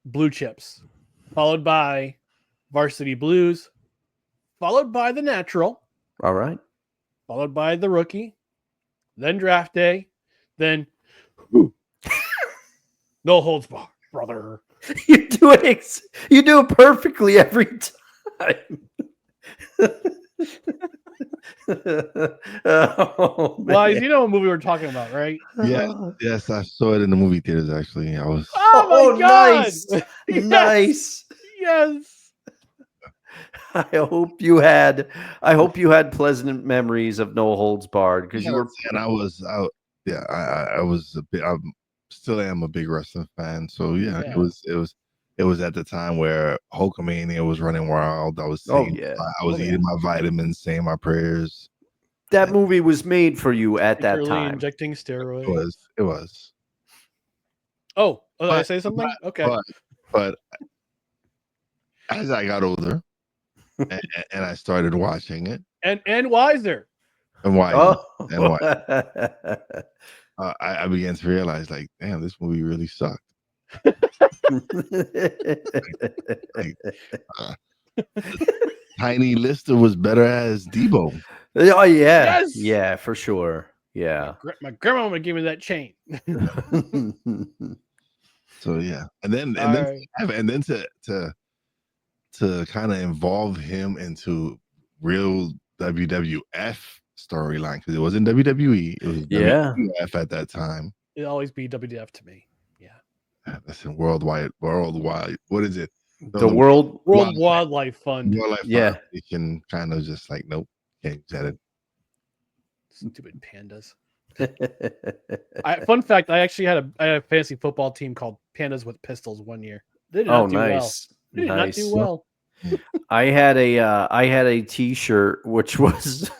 Blue Chips, followed by Varsity Blues, followed by The Natural. All right. Followed by The Rookie, then Draft Day, then No Holds Barred, brother. You do it perfectly every time. Oh, Well, you know what movie we're talking about, right? Yes, I saw it in the movie theaters. Actually, I was. Oh my God! Nice. Yes. I hope you had pleasant memories of No Holds Barred, because you were. And I was out. Yeah, I was a bit. I still am a big wrestling fan. So yeah, it was at the time where Hulkamania was running wild. I was eating my vitamins, saying my prayers. That movie was made for you at that time. Injecting steroids. It was. Oh, did I say something? Okay. But as I got older. and I started watching it, and wiser, and why? Oh. And why? I began to realize, like, damn, this movie really sucked. Tiny Lister was better as Debo. Oh yeah, yes! Yeah, for sure. Yeah, my grandma gave me that chain. So yeah, and then to kind of involve him into real WWF storyline, because it wasn't WWE, it was WWF at that time. It'll always be WWF to me. Yeah. Listen, worldwide. What is it? The World Wildlife Fund. Wildlife Foundation kind of just like, nope, can't use it. Stupid pandas. Fun fact: I actually had a fantasy football team called Pandas with Pistols one year. They did not do well. They did not do well. I had a T-shirt which was.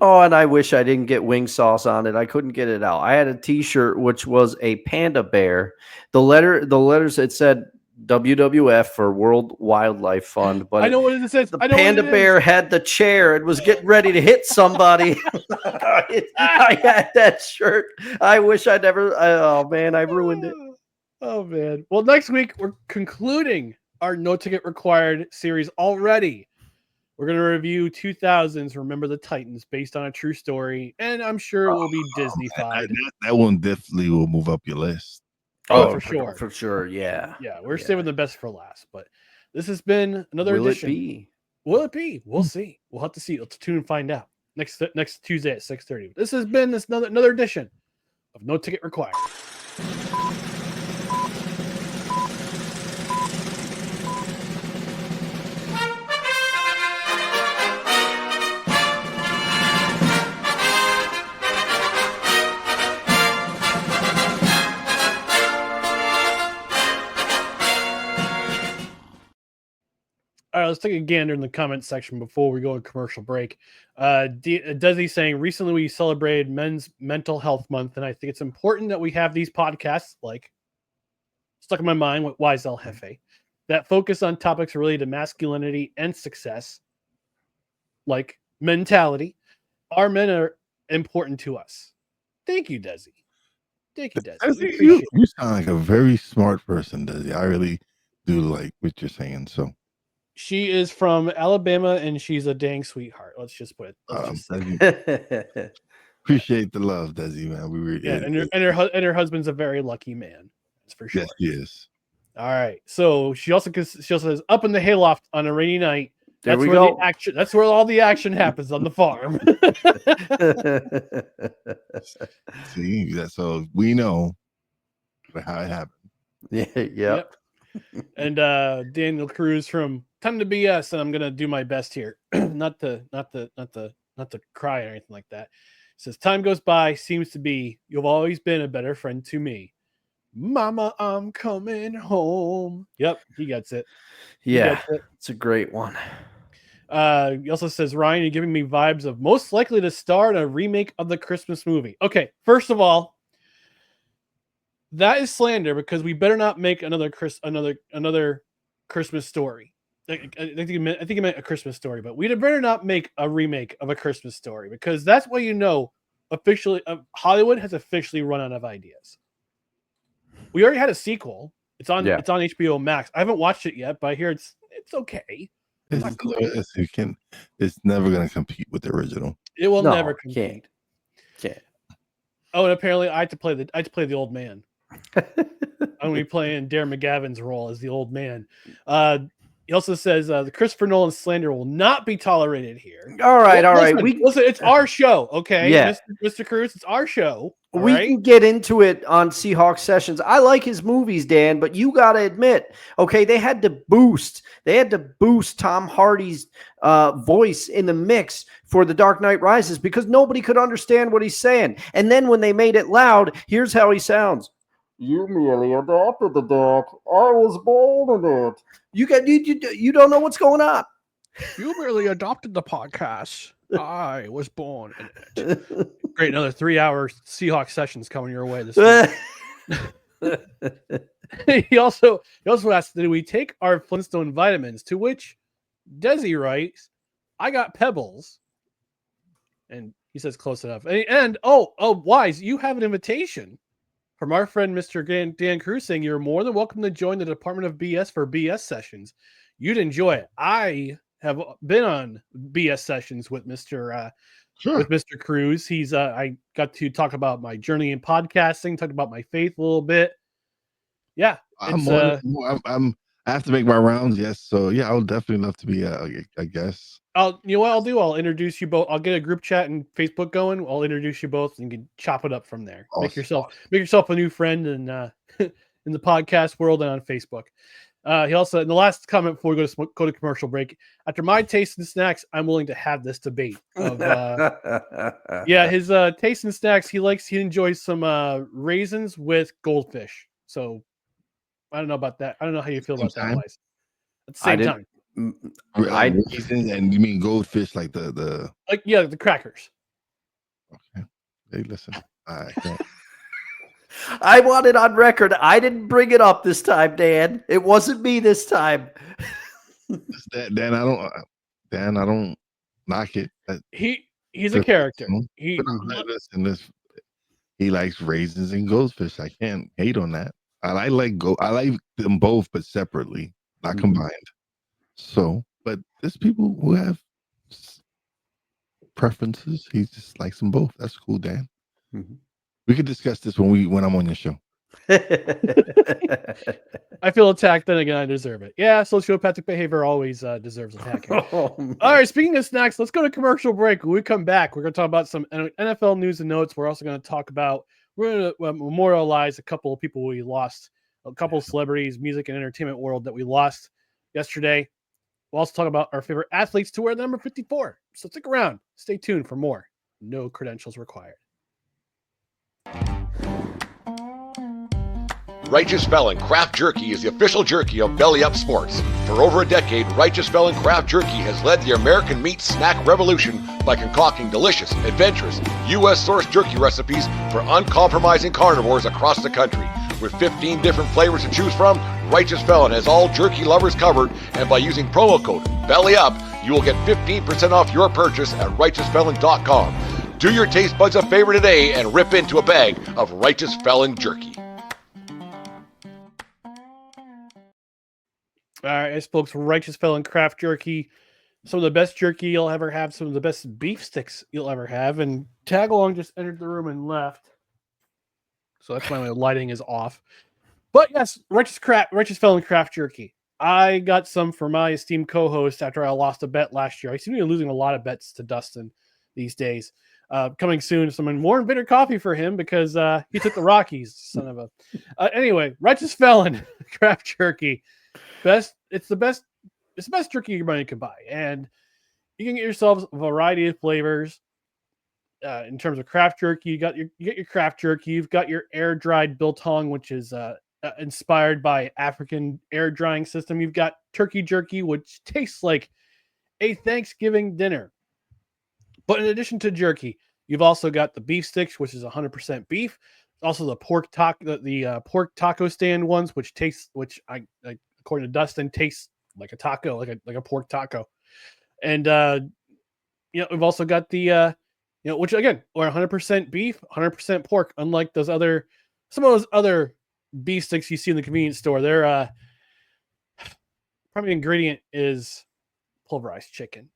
Oh, and I wish I didn't get wing sauce on it. I couldn't get it out. I had a T-shirt which was a panda bear. The letters, it said WWF for World Wildlife Fund, but I know what it says. The panda bear had the chair and was getting ready to hit somebody. I had that shirt. I wish I never. Oh man, I ruined it. Oh man. Well, next week we're concluding our No Ticket Required series already. We're going to review 2000's Remember the Titans based on a true story, and I'm sure it will be Disney-fied. That one definitely will move up your list. Oh, for sure. For sure, yeah. Yeah, we're saving the best for last, but this has been another Will edition. it be? Will it be? We'll see. We'll have to see. Let's tune and find out next Tuesday at 6:30. This has been another edition of No Ticket Required. All right, let's take a gander in the comment section before we go to commercial break. Desi saying, recently we celebrated Men's Mental Health Month, and I think it's important that we have these podcasts, like stuck in my mind with Wize El Jefe, that focus on topics related to masculinity and success, like mentality. Our men are important to us. Thank you, Desi. Thank you, Desi. You sound like a very smart person, Desi. I really do like what you're saying, so. She is from Alabama, and she's a dang sweetheart. Let's just put it. Appreciate the love, Desi, man. We were and her husband's a very lucky man. That's for sure. Yes, he is. All right. So she also says up in the hayloft on a rainy night. There we go. That's where all the action happens on the farm. See, so we know how it happened. Yep. And Daniel Cruz from Time to BS, and I'm gonna do my best here, not to cry or anything like that. It says time goes by, seems to be you've always been a better friend to me. Mama, I'm coming home. Yep, he gets it. It's a great one. He also says, Ryan, you're giving me vibes of most likely to star in a remake of the Christmas movie. Okay, first of all, that is slander because we better not make another Christmas story. I think he meant a Christmas story, but we better not make a remake of a Christmas story because that's what officially Hollywood has officially run out of ideas. We already had a sequel. It's on HBO Max. I haven't watched it yet, but I hear it's okay. It's never going to compete with the original. It will never compete. Can't. Oh, and apparently I had to play the old man. I'm going to be playing Darren McGavin's role as the old man. He also says the Christopher Nolan slander will not be tolerated here. All right. Listen, it's our show, okay? Yeah. Mr. Cruz, it's our show. We can get into it on Seahawks Sessions. I like his movies, Dan, but you got to admit, okay, they had to boost Tom Hardy's voice in the mix for The Dark Knight Rises because nobody could understand what he's saying. And then when they made it loud, here's how he sounds. You merely adopted the dark. I was born in it. You don't know what's going on. You merely adopted the podcast. I was born in it. Great, another 3-hour Seahawks sessions coming your way this week. He also asked, did we take our Flintstone vitamins? To which Desi writes, I got Pebbles. And he says close enough. And Wize, you have an invitation from our friend Mr. Dan Cruz saying you're more than welcome to join the Department of BS for BS sessions. You'd enjoy it. I have been on BS sessions with Mr. Cruz. He's I got to talk about my journey in podcasting, talk about my faith a little bit. Yeah, I have to make my rounds. Yes, so yeah, I would definitely love to be. I guess. You know what I'll do? I'll introduce you both. I'll get a group chat and Facebook going. I'll introduce you both, and you can chop it up from there. Awesome. Make yourself a new friend in in the podcast world and on Facebook. He also, in the last comment before we go to commercial break, after my taste in snacks, I'm willing to have this debate. His taste in snacks, he enjoys some raisins with goldfish. So I don't know about that. I don't know how you feel about that, Wize. At the same time. Raisins, and you mean goldfish like the the crackers. Okay. Hey, listen. I want it on record. I didn't bring it up this time, Dan. It wasn't me this time. Dan, I don't knock it. He's a character. He likes raisins and goldfish. I can't hate on that. I like them both, but separately, not combined. So but there's people who have preferences. He just likes them both. That's cool, Dan. Mhm. We could discuss this when I'm on your show. I feel attacked, then again, I deserve it. Yeah, sociopathic behavior always deserves attacking. Oh, man. All right, speaking of snacks, let's go to commercial break. When we come back, we're going to talk about some NFL news and notes. We're also going to talk about, we're going to memorialize a couple of people we lost, a couple of celebrities, music and entertainment world that we lost yesterday. We'll also talk about our favorite athletes to wear the number 54. So stick around. Stay tuned for more. No credentials required. Righteous Felon Craft Jerky is the official jerky of Belly Up Sports. For over a decade, Righteous Felon Craft Jerky has led the American meat snack revolution by concocting delicious, adventurous, U.S.-sourced jerky recipes for uncompromising carnivores across the country. With 15 different flavors to choose from, Righteous Felon has all jerky lovers covered, and by using promo code BELLYUP, you will get 15% off your purchase at righteousfelon.com. Do your taste buds a favor today and rip into a bag of Righteous Felon jerky. All right, I spoke to Righteous Felon Craft Jerky. Some of the best jerky you'll ever have, some of the best beef sticks you'll ever have. And Tagalong just entered the room and left. So that's why my lighting is off. But yes, Righteous Felon Craft Jerky. I got some for my esteemed co-host after I lost a bet last year. I seem to be losing a lot of bets to Dustin these days. Coming soon, some more and bitter coffee for him because he took the Rockies, son of a. Anyway, Righteous Felon Craft Jerky. It's the best jerky your money can buy, and you can get yourselves a variety of flavors. In terms of craft jerky, you get your craft jerky. You've got your air dried biltong, which is inspired by African air drying system. You've got turkey jerky, which tastes like a Thanksgiving dinner. But in addition to jerky, you've also got the beef sticks, which is 100% beef. Also the pork pork taco stand ones, which according to Dustin, tastes like a taco, like a pork taco. And we've also got the which again are 100% beef, 100% pork. Unlike some of those other beef sticks you see in the convenience store, their primary ingredient is pulverized chicken.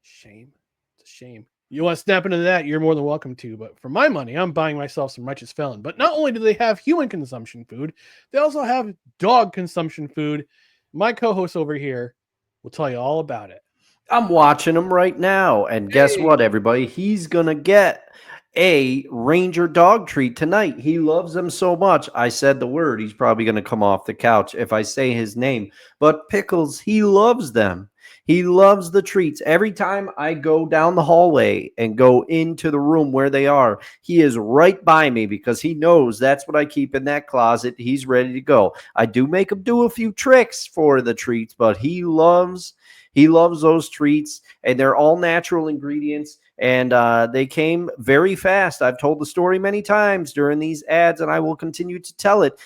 Shame, it's a shame. You want to snap into that, you're more than welcome to. But for my money, I'm buying myself some Righteous Felon. But not only do they have human consumption food, they also have dog consumption food. My co-host over here will tell you all about it. I'm watching him right now. And guess what, everybody? He's going to get a Ranger dog treat tonight. He loves them so much. I said the word. He's probably going to come off the couch if I say his name. But Pickles, he loves them. He loves the treats. Every time I go down the hallway and go into the room where they are, he is right by me because he knows that's what I keep in that closet. He's ready to go. I do make him do a few tricks for the treats, but he loves those treats, and they're all natural ingredients, and they came very fast. I've told the story many times during these ads, and I will continue to tell it.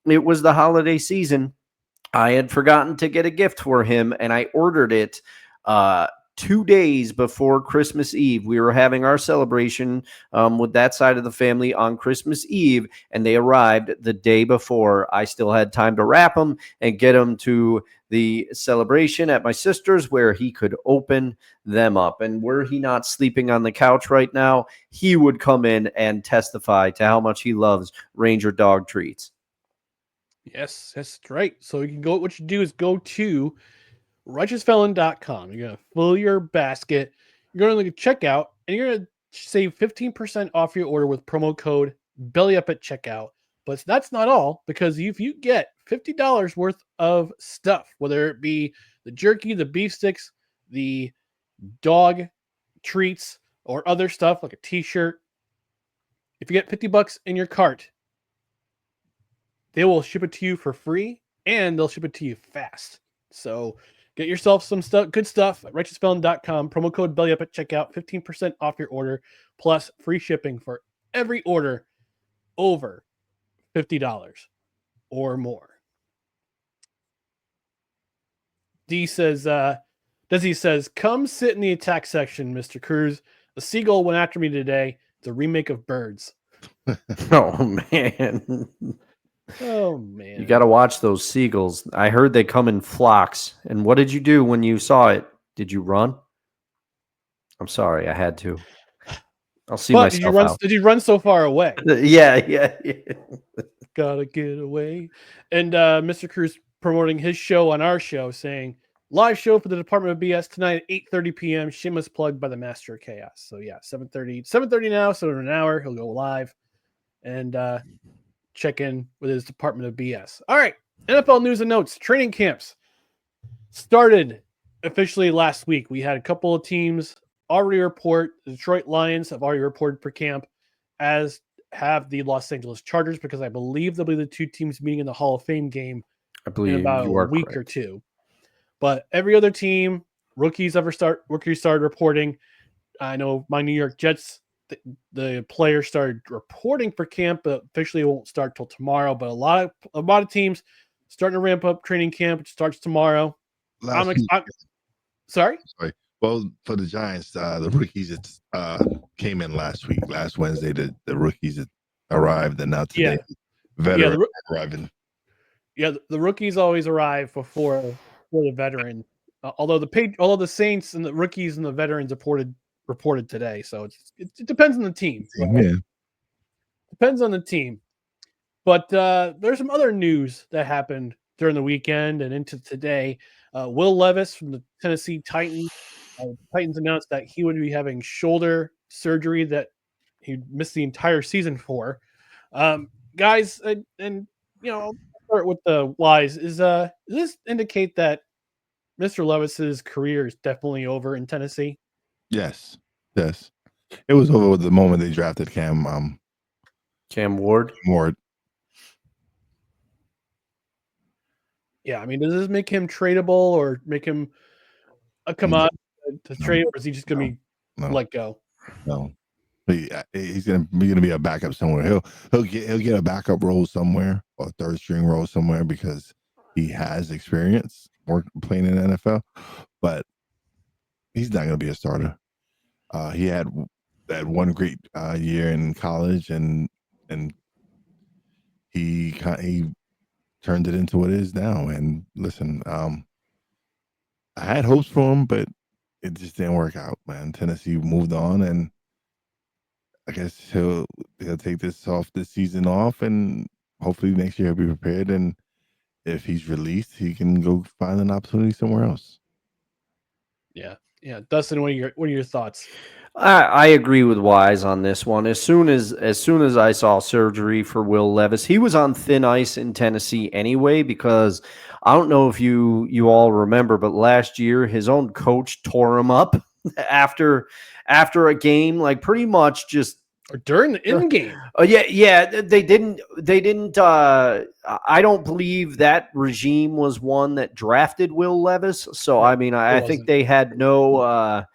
It was the holiday season. I had forgotten to get a gift for him, and I ordered it 2 days before Christmas Eve. We were having our celebration with that side of the family on Christmas Eve, and they arrived the day before. I still had time to wrap them and get them to the celebration at my sister's where he could open them up. And were he not sleeping on the couch right now, he would come in and testify to how much he loves Ranger dog treats. Yes, that's right. So what you do is go to righteousfelon.com. You're going to fill your basket. You're going to checkout, and you're going to save 15% off your order with promo code BELLYUP at checkout. But that's not all, because if you get $50 worth of stuff, whether it be the jerky, the beef sticks, the dog treats, or other stuff like a t-shirt, if you get $50 in your cart, they will ship it to you for free, and they'll ship it to you fast. So get yourself some good stuff at righteousfelon.com. Promo code BELLYUP at checkout. 15% off your order, plus free shipping for every order over $50 or more. Desi says, come sit in the attack section, Mr. Cruz. The seagull went after me today. It's a remake of Birds. Oh, man. Oh man. You got to watch those seagulls. I heard they come in flocks. And what did you do when you saw it? Did you run? I'm sorry, I had to. I'll see But did you myself run? out. Did you run so far away? Yeah. Gotta get away. And Mr. Cruz promoting his show on our show, saying live show for the Department of BS tonight at 8:30 p.m. Shameless plug by the Master of Chaos. So yeah, 7:30 now. So in an hour he'll go live and check in with his Department of BS. All right, NFL news and notes. Training camps started officially last week. We had a couple of teams already report. The Detroit Lions have already reported for camp, as have the Los Angeles Chargers, because I believe they'll be the two teams meeting in the Hall of Fame game I in believe about you a are week correct. or two. But every other team, rookies started reporting. I know my New York Jets, the players started reporting for camp, but officially it won't start till tomorrow. But a lot of teams starting to ramp up training camp, which starts tomorrow. Last week, Sorry. well, for the Giants, the rookies came in last week. Last Wednesday, the rookies arrived, and now today, veterans arriving. Yeah, the rookies always arrive before the veteran. Although the Saints and the rookies and the veterans reported today, so it depends on the team. Yeah. Depends on the team. But there's some other news that happened during the weekend and into today. Will Levis from the Tennessee Titans. Titans announced that he would be having shoulder surgery that he missed the entire season for. Guys, and I'll start with the Wize. Does this indicate that Mr. Levis's career is definitely over in Tennessee? Yes. It was over with the moment they drafted Cam Ward. Yeah, I mean, does this make him tradable or make him a commodity to trade, or is he just going to be let go? No. He's gonna be a backup somewhere. He'll get a backup role somewhere, or a third string role somewhere, because he has experience playing in the NFL. But he's not gonna be a starter. He had that one great year in college, and he turned it into what it is now. And listen, I had hopes for him, but it just didn't work out, man. Tennessee moved on, and I guess he'll take this season off, and hopefully next year he'll be prepared. And if he's released, he can go find an opportunity somewhere else. Yeah. Dustin, what are your thoughts? I agree with Wise on this one. As soon as I saw surgery for Will Levis, he was on thin ice in Tennessee anyway, because I don't know if you all remember, but last year his own coach tore him up after a game, like pretty much just Or during the in game. Yeah. They didn't. I don't believe that regime was one that drafted Will Levis. So I mean, I think they had no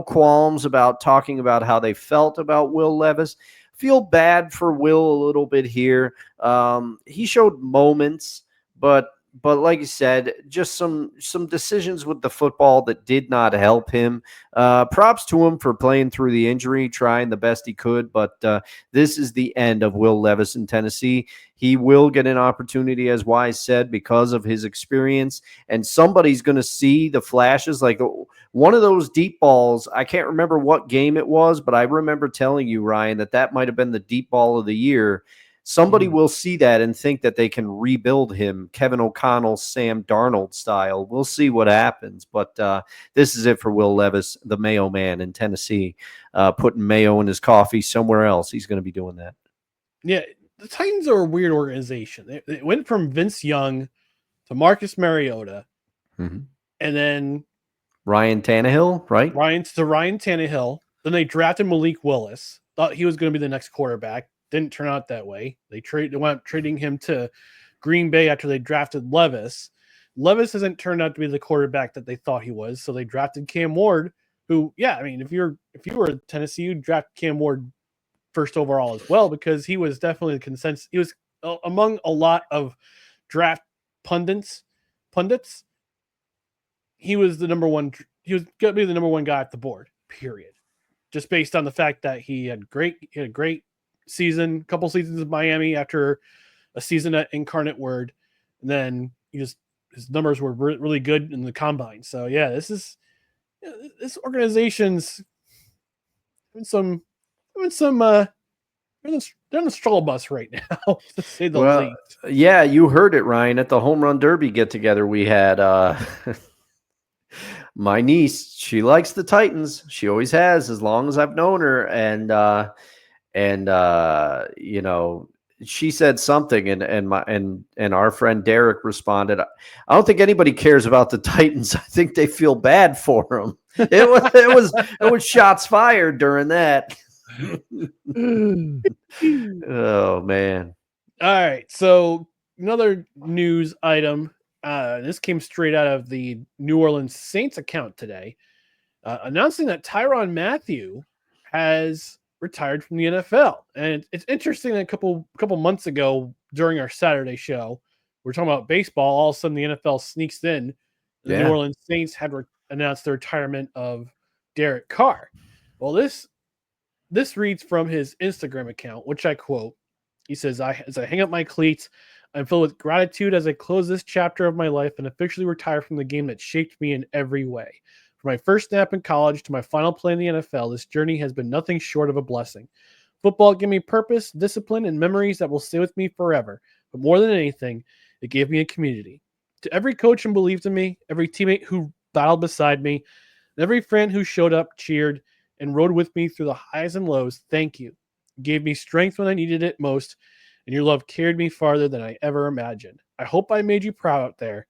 qualms about talking about how they felt about Will Levis. Feel bad for Will a little bit here. He showed moments, but like you said, just some decisions with the football that did not help him. Props to him for playing through the injury, trying the best he could. But this is the end of Will Levis in Tennessee. He will get an opportunity, as Wise said, because of his experience. And somebody's going to see the flashes. Like one of those deep balls, I can't remember what game it was, but I remember telling you, Ryan, that might have been the deep ball of the year. Somebody will see that and think that they can rebuild him, Kevin O'Connell, Sam Darnold style. We'll see what happens. But this is it for Will Levis, the Mayo man in Tennessee, putting mayo in his coffee somewhere else. He's going to be doing that. Yeah, the Titans are a weird organization. They went from Vince Young to Marcus Mariota, and then Ryan Tannehill, right? Ryan Tannehill. Then they drafted Malik Willis. Thought he was going to be the next quarterback. Didn't turn out that way. They went up trading him to Green Bay after they drafted Levis. Levis hasn't turned out to be the quarterback that they thought he was, so they drafted Cam Ward, who, yeah, I mean, if you were Tennessee, you'd draft Cam Ward first overall as well, because he was definitely the consensus. He was among a lot of draft pundits. He was the number one. He was going to be the number one guy at the board. Period. Just based on the fact that he had a great season, couple seasons in Miami after a season at Incarnate Word, and then his numbers were really good in the combine. So yeah, this organization's having some they're on the struggle bus right now, to say the least. Yeah, you heard it, Ryan, at the home run derby get together we had. My niece, she likes the Titans. She always has, as long as I've known her. And you know, she said something, and our friend Derek responded, "I don't think anybody cares about the Titans. I think they feel bad for them." It was shots fired during that. Oh man! All right, so another news item. This came straight out of the New Orleans Saints account today, announcing that Tyrann Mathieu has retired from the NFL. And it's interesting that a couple months ago during our Saturday show, we're talking about baseball. All of a sudden, the NFL sneaks in. The New Orleans Saints had announced the retirement of Derek Carr. Well, this reads from his Instagram account, which I quote. He says, as I hang up my cleats, I'm filled with gratitude as I close this chapter of my life and officially retire from the game that shaped me in every way. From my first snap in college to my final play in the NFL, this journey has been nothing short of a blessing. Football gave me purpose, discipline, and memories that will stay with me forever. But more than anything, it gave me a community. To every coach who believed in me, every teammate who battled beside me, and every friend who showed up, cheered, and rode with me through the highs and lows, thank you. You gave me strength when I needed it most, and your love carried me farther than I ever imagined. I hope I made you proud out there.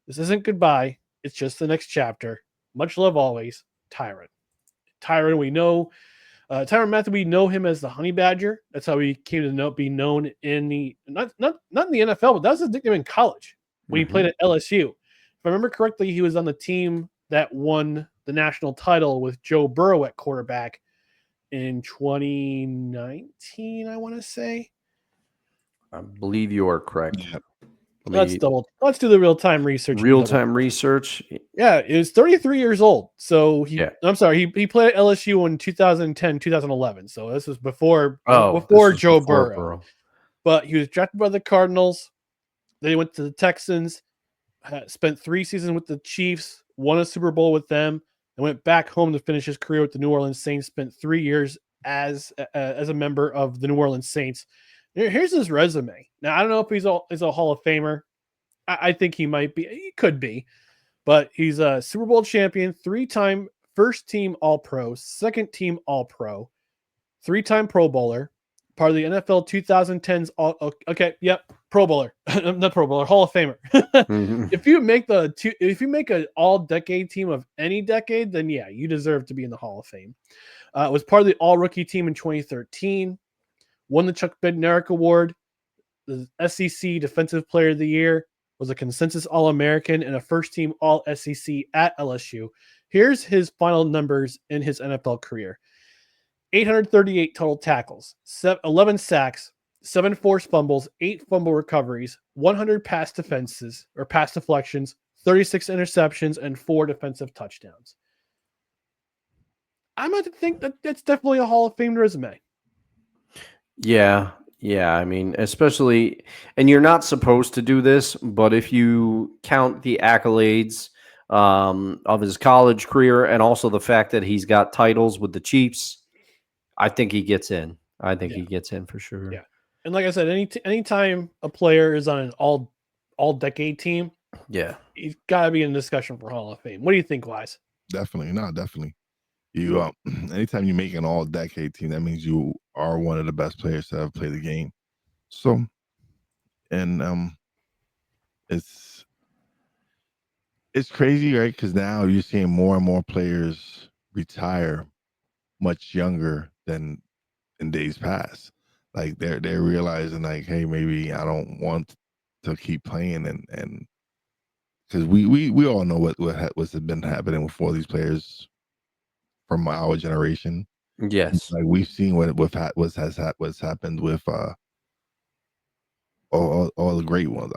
This isn't goodbye. It's just the next chapter. Much love always, Tyrann. Tyrann, we know, Tyrann Mathieu, we know him as the Honey Badger. That's how he came to be known in the, not in the NFL, but that was his nickname in college when he played at LSU. If I remember correctly, he was on the team that won the national title with Joe Burrow at quarterback in 2019, I want to say. I believe you are correct. Yeah. Let's do the real-time research. Real-time research. Yeah, he was 33 years old. So I'm sorry, he played at LSU in 2010, 2011. So this was before Joe Burrow. But he was drafted by the Cardinals. Then he went to the Texans, spent 3 seasons with the Chiefs, won a Super Bowl with them, and went back home to finish his career with the New Orleans Saints, spent 3 years as a member of the New Orleans Saints. Here's his resume. Now, I don't know if he's a Hall of Famer. I think he might be. He could be. But he's a Super Bowl champion, 3-time first-team All-Pro, second-team All-Pro, 3-time Pro Bowler, part of the NFL 2010's Pro Bowler. Not Pro Bowler, Hall of Famer. If you make an all-decade team of any decade, then yeah, you deserve to be in the Hall of Fame. Was part of the All-Rookie team in 2013. Won the Chuck Bednarik Award, the SEC Defensive Player of the Year, was a consensus All-American and a first-team All-SEC at LSU. Here's his final numbers in his NFL career. 838 total tackles, 11 sacks, 7 forced fumbles, 8 fumble recoveries, 100 pass deflections, 36 interceptions, and 4 defensive touchdowns. I'm going to think that that's definitely a Hall of Fame resume. Yeah. I mean, especially, and you're not supposed to do this, but if you count the accolades of his college career and also the fact that he's got titles with the Chiefs, I think he gets in. He gets in for sure. Yeah. And like I said, anytime a player is on an all-decade team, he's got to be in discussion for Hall of Fame. What do you think, Wize? Definitely. You anytime you make an all-decade team, that means you are one of the best players to ever play the game. So, and it's crazy, right? Because now you're seeing more and more players retire much younger than in days past. Like they're realizing, like, hey, maybe I don't want to keep playing, and because we all know what's been happening with all these players from our generation. Yes, like we've seen what's happened with all the great ones.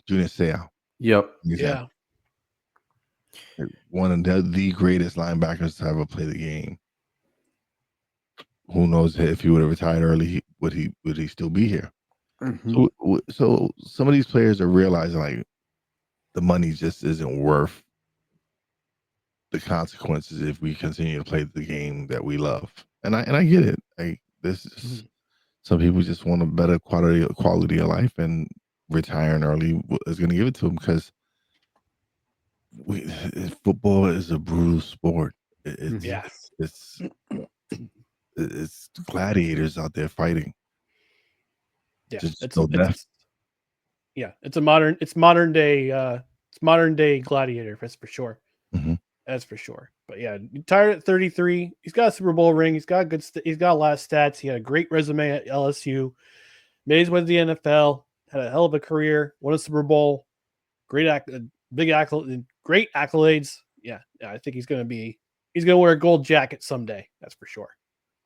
Junior Seau. Yep. Yeah. One of the greatest linebackers to ever play the game. Who knows if he would have retired early, would he still be here? So some of these players are realizing like the money just isn't worth the consequences if we continue to play the game that we love. And I get it. Like this is some people just want a better quality of life, and retiring early is going to give it to them because football is a brutal sport. It's Yes. it's gladiators out there fighting. Yeah, Just no death. It's modern day gladiator, that's for sure. Mm-hmm. That's for sure. But yeah, retired at 33. He's got a Super Bowl ring. He's got he's got a lot of stats. He had a great resume at LSU. Made his way to the NFL. Had a hell of a career. Won a Super Bowl. Great accolades. Yeah, I think he's gonna wear a gold jacket someday. That's for sure.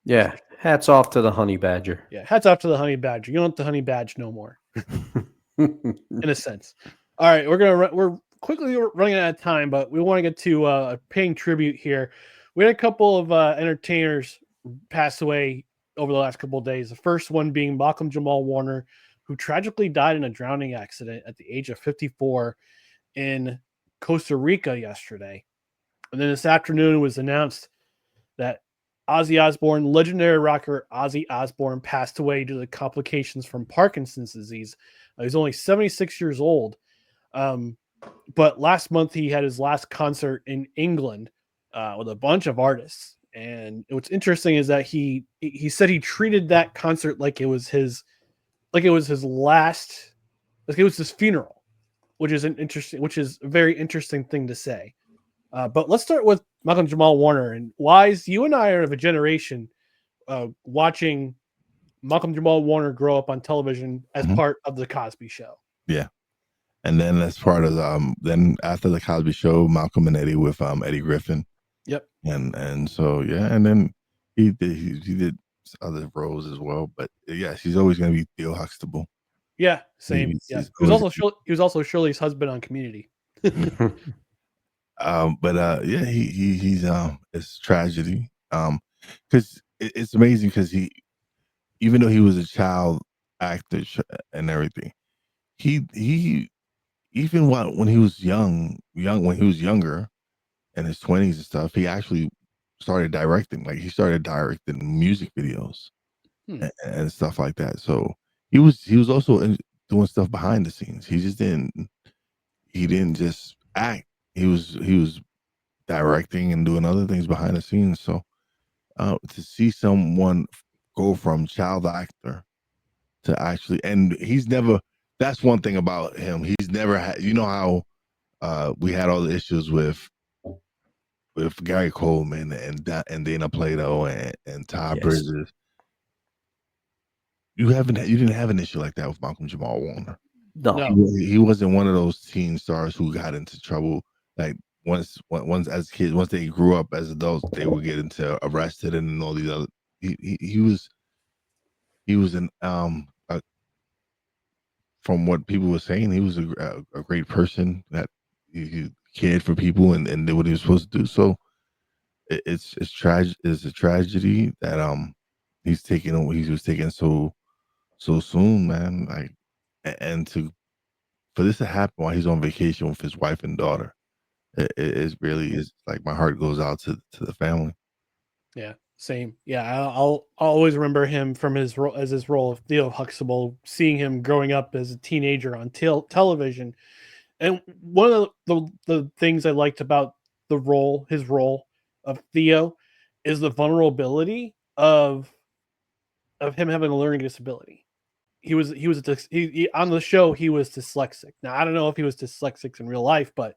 Yeah, hats off to the honey badger. Yeah, hats off to the honey badger. You don't have the honey badge no more, in a sense. All right, we're quickly running out of time, but we want to get to paying tribute here. We had a couple of entertainers pass away over the last couple of days. The first one being Malcolm Jamal-Warner, who tragically died in a drowning accident at the age of 54 in Costa Rica yesterday. And then this afternoon it was announced that Ozzy Osbourne, legendary rocker Ozzy Osbourne, passed away due to complications from Parkinson's disease. He's only 76 years old. But last month he had his last concert in England with a bunch of artists. And what's interesting is that he said he treated that concert like it was his last, like it was his funeral, which is a very interesting thing to say. But let's start with Malcolm Jamal-Warner. And Wize, you and I are of a generation watching Malcolm Jamal-Warner grow up on television as part of the Cosby Show. Yeah. And then as part of then after the Cosby Show, Malcolm and Eddie with Eddie Griffin. Yep. And so yeah, and then he did other roles as well. But yeah, she's always going to be Theo Huxtable. Yeah, same. He was also Shirley's husband on Community. But yeah, he's it's tragedy. Because it's amazing because even though he was a child actor and everything, he even when he was when he was younger in his 20s and stuff, he actually started directing. Like he started directing music videos and stuff like that. So he was also doing stuff behind the scenes. He didn't just act. He was directing and doing other things behind the scenes. So to see someone go from child actor to actually, and that's one thing about him. He's never had, how we had all the issues with Gary Coleman and Dana Plato and Todd Bridges. You didn't have an issue like that with Malcolm Jamal-Warner. No. He wasn't one of those teen stars who got into trouble. Like once as kids, once they grew up as adults, they would get arrested and all these other. He was an from what people were saying, he was a great person that he cared for people and did what he was supposed to do. So it's tragic. It's a tragedy that he was taken so soon, man. Like, and for this to happen while he's on vacation with his wife and daughter, it really is like my heart goes out to the family. Yeah, same. Yeah, I'll always remember him from his role of Theo Huxtable, seeing him growing up as a teenager on television. And one of the things I liked about his role of Theo, is the vulnerability of him having a learning disability. He was on the show. He was dyslexic. Now I don't know if he was dyslexic in real life, but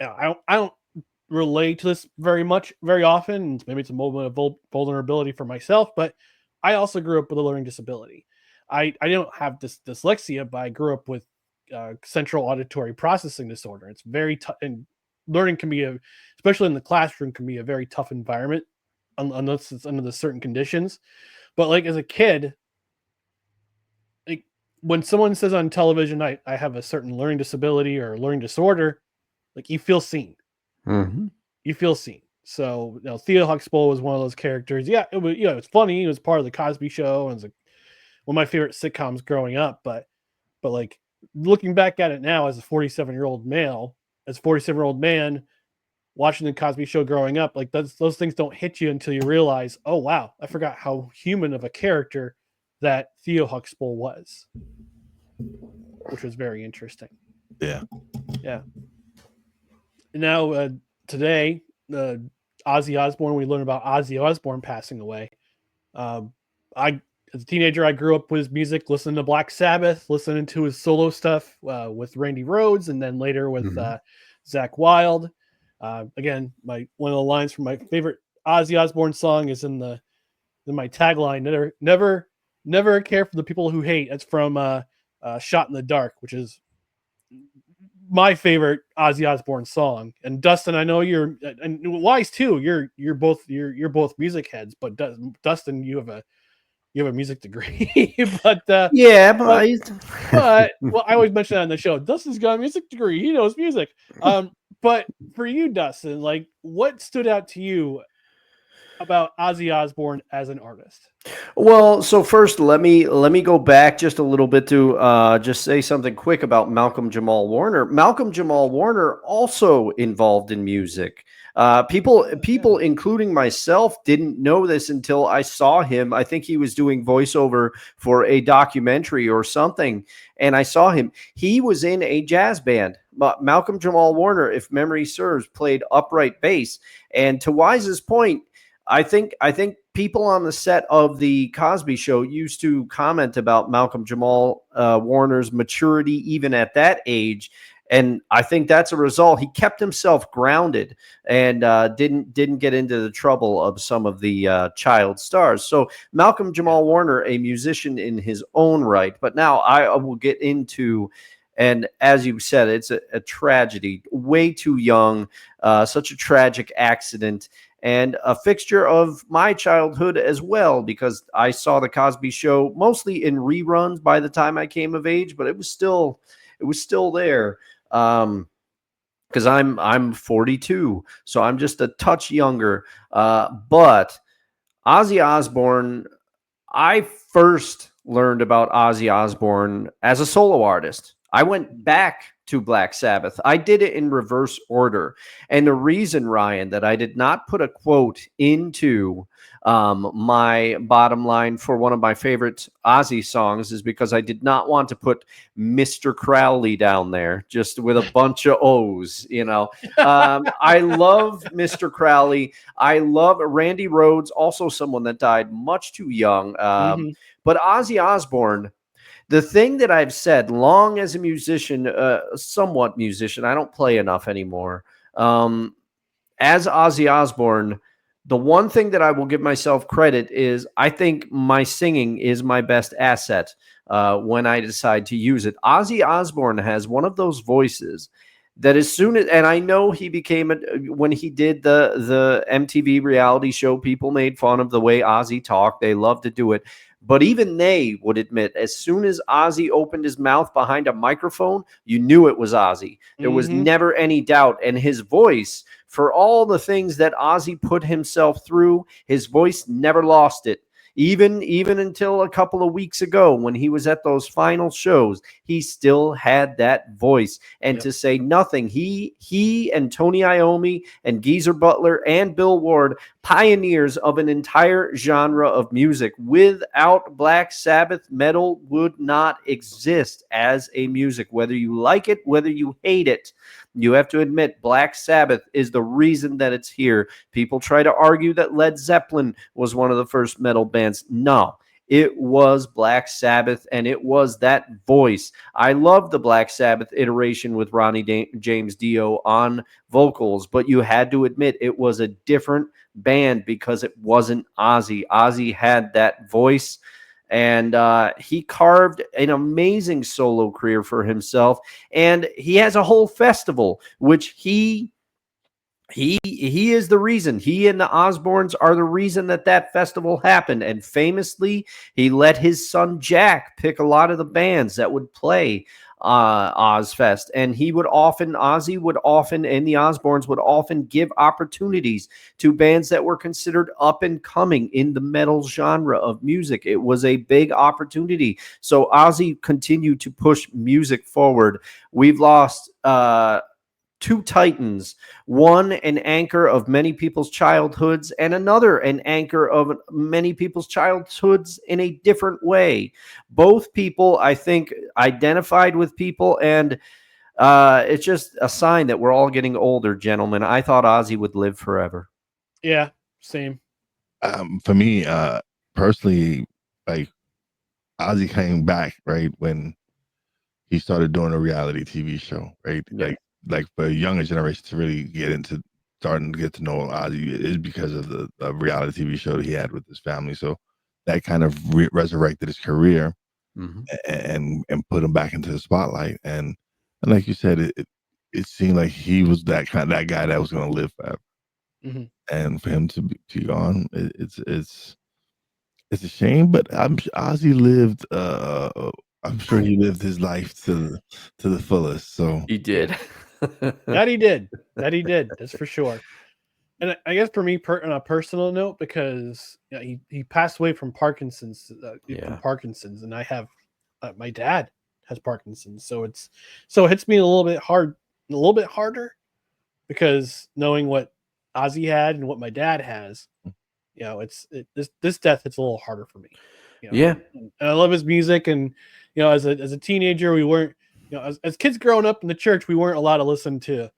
I don't relate to this very often. Maybe it's a moment of vulnerability for myself, but I also grew up with a learning disability. I don't have this dyslexia, but I grew up with central auditory processing disorder. It's very tough, and learning can be especially in the classroom, can be a very tough environment unless it's under the certain conditions. But like as a kid, like when someone says on television, I have a certain learning disability or learning disorder, like you feel seen. Mm-hmm. You feel seen. So Theo Huxtable was one of those characters. Yeah, it was. It's funny. It was part of the Cosby Show, and it was one of my favorite sitcoms growing up. But like looking back at it now as a 47-year-old male, as a 47-year-old man watching the Cosby Show growing up, like those things don't hit you until you realize, oh wow, I forgot how human of a character that Theo Huxtable was, which was very interesting. Yeah. And now today, Ozzy Osbourne, we learned about Ozzy Osbourne passing away. As a teenager, I grew up with his music, listening to Black Sabbath, listening to his solo stuff with Randy Rhoads, and then later with Zakk Wylde. Again, one of the lines from my favorite Ozzy Osbourne song is in my tagline: "Never care for the people who hate." It's from "Shot in the Dark," which is my favorite Ozzy Osbourne song. And Dustin, I know you're, and Wize too. You're both music heads, but Dustin, you have a music degree. but well, I always mention that on the show. Dustin's got a music degree. He knows music. But for you, Dustin, like, what stood out to you about Ozzy Osbourne as an artist? Well, so first, let me go back just a little bit to just say something quick about Malcolm Jamal Warner. Malcolm Jamal Warner also involved in music. People, including myself, didn't know this until I saw him. I think he was doing voiceover for a documentary or something, and I saw him. He was in a jazz band. Malcolm Jamal Warner, if memory serves, played upright bass. And to Wise's point, I think people on the set of the Cosby Show used to comment about Malcolm Jamal Warner's maturity even at that age. And I think that's a result. He kept himself grounded and didn't get into the trouble of some of the child stars. So Malcolm Jamal Warner, a musician in his own right. But now I will get into, and as you said, it's a tragedy. Way too young, such a tragic accident, and a fixture of my childhood as well, because I saw the Cosby Show mostly in reruns by the time I came of age, but it was still there. Because I'm 42, so I'm just a touch younger. But Ozzy Osbourne, I first learned about Ozzy Osbourne as a solo artist. I went back to Black Sabbath. I did it in reverse order. And the reason, Ryan, that I did not put a quote into my bottom line for one of my favorite Ozzy songs is because I did not want to put Mr. Crowley down there just with a bunch of O's, you know. I love Mr. Crowley. I love Randy Rhoads, also someone that died much too young. But Ozzy Osbourne, the thing that I've said long as a musician, somewhat musician, I don't play enough anymore. As Ozzy Osbourne, the one thing that I will give myself credit is I think my singing is my best asset when I decide to use it. Ozzy Osbourne has one of those voices that as soon as, and I know he became, when he did the MTV reality show, people made fun of the way Ozzy talked. They loved to do it. But even they would admit, as soon as Ozzy opened his mouth behind a microphone, you knew it was Ozzy. There was never any doubt. And his voice, for all the things that Ozzy put himself through, his voice never lost it. Even until a couple of weeks ago when he was at those final shows, he still had that voice. And to say nothing, he and Tony Iommi and Geezer Butler and Bill Ward, pioneers of an entire genre of music. Without Black Sabbath, metal would not exist as a music, whether you like it, whether you hate it. You have to admit, Black Sabbath is the reason that it's here. People try to argue that Led Zeppelin was one of the first metal bands. No, it was Black Sabbath, and it was that voice. I love the Black Sabbath iteration with Ronnie James Dio on vocals, but you had to admit it was a different band because it wasn't Ozzy. Ozzy had that voice. And he carved an amazing solo career for himself. And he has a whole festival, which he is the reason. He and the Osbournes are the reason that festival happened. And famously, he let his son Jack pick a lot of the bands that would play Ozfest, and Ozzy would often, and the Osbournes would often give opportunities to bands that were considered up and coming in the metal genre of music. It was a big opportunity. So Ozzy continued to push music forward. We've lost two titans, one an anchor of many people's childhoods, and another an anchor of many people's childhoods in a different way. Both people, I think, identified with people, and it's just a sign that we're all getting older, gentlemen. I thought Ozzy would live forever. Yeah, same. For me, personally, like Ozzy came back right when he started doing a reality TV show, right? Yeah. Like for a younger generation to really starting to get to know Ozzy is because of the reality TV show that he had with his family. So that kind of resurrected his career and put him back into the spotlight. And like you said, it seemed like he was that guy that was going to live forever. And for him to be gone, it's a shame. But Ozzy lived. I'm sure he lived his life to the fullest. So he did. That he did. That's for sure. And I guess for me, on a personal note, because he passed away from Parkinson's. And I have my dad has Parkinson's, so it hits me a little bit harder, because knowing what Ozzy had and what my dad has, this death hits a little harder for me. And I love his music, and as a teenager, we weren't, as kids growing up in the church, we weren't allowed to listen to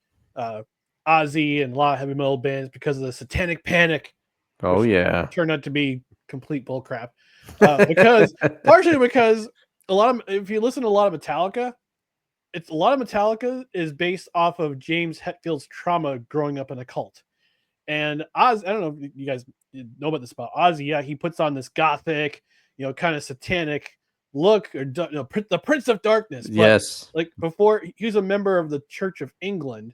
Ozzy and a lot of heavy metal bands because of the Satanic Panic. Oh yeah, turned out to be complete bullcrap. Partially because if you listen to a lot of Metallica, a lot of Metallica is based off of James Hetfield's trauma growing up in a cult. And Oz, I don't know if you guys know about this about Ozzy. Yeah, he puts on this gothic, kind of satanic look, or the Prince of Darkness. But yes. Like before, he was a member of the Church of England,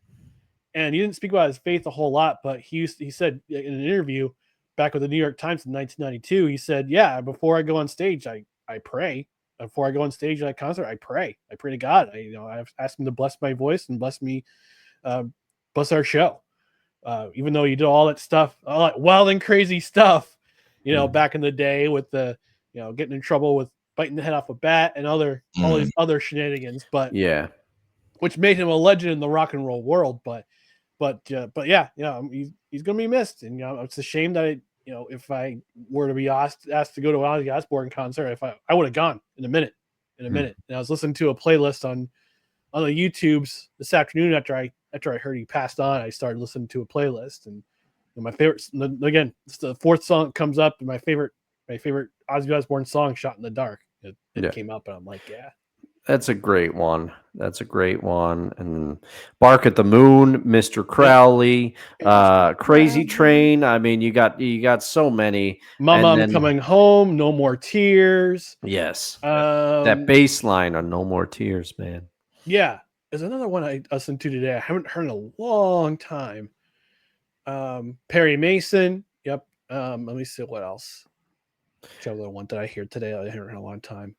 and he didn't speak about his faith a whole lot. But he said in an interview back with the New York Times in 1992, he said, "Yeah, before I go on stage, I pray. Before I go on stage at a concert, I pray. I pray to God. I've asked him to bless my voice and bless me, bless our show." Even though you did all that stuff, all that wild and crazy stuff, back in the day with the, getting in trouble with biting the head off a bat and all these other shenanigans, but which made him a legend in the rock and roll world. But yeah, he's gonna be missed, and it's a shame that if I were to be asked to go to an Ozzy Osbourne concert, I would have gone in a minute. And I was listening to a playlist on the YouTubes this afternoon after I heard he passed on. I started listening to a playlist, and my favorite, again, it's the fourth song that comes up, and my favorite Ozzy Osbourne song, "Shot in the Dark." It came up, and I'm like, yeah. That's a great one. And Bark at the Moon, Mr. Crowley, Crazy Train. I mean, you got so many. Mama, I'm Coming Home, No More Tears. Yes. That bass line on No More Tears, man. Yeah. There's another one I listened to today. I haven't heard in a long time. Perry Mason. Yep. Let me see what else. Which other one did I hear today? I haven't heard in a long time.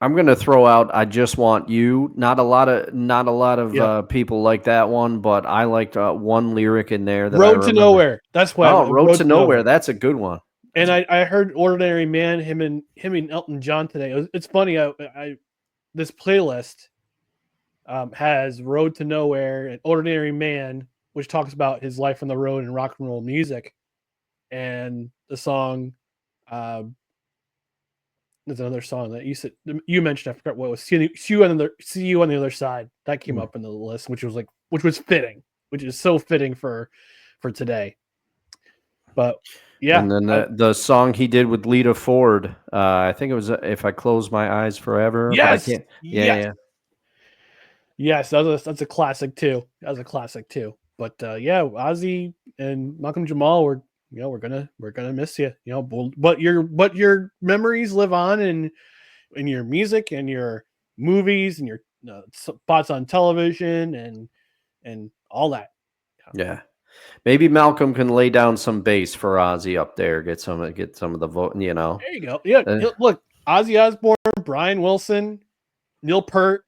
I'm gonna throw out "I Just Want You." Not a lot of people like that one, but I liked one lyric in there. Road to Nowhere. That's why. Oh, Road to Nowhere. That's a good one. And I heard "Ordinary Man," him and Elton John today. It's funny. This playlist has "Road to Nowhere" and "Ordinary Man," which talks about his life on the road and rock and roll music, and the song. There's another song that you mentioned. I forgot what it was. See you on the other side. That came up in the list, which was fitting, which is so fitting for today. But yeah, and then the song he did with Lita Ford. I think it was "If I Close My Eyes Forever." Yes, but I can't, yeah. Yes, that's a classic too. But Ozzy and Malcolm Jamal were. We're gonna miss you. But your memories live on in your music and your movies and your spots on television and all that. Yeah, maybe Malcolm can lay down some bass for Ozzy up there. Get some of the vote. There you go. Yeah, look, Ozzy Osbourne, Brian Wilson, Neil Peart,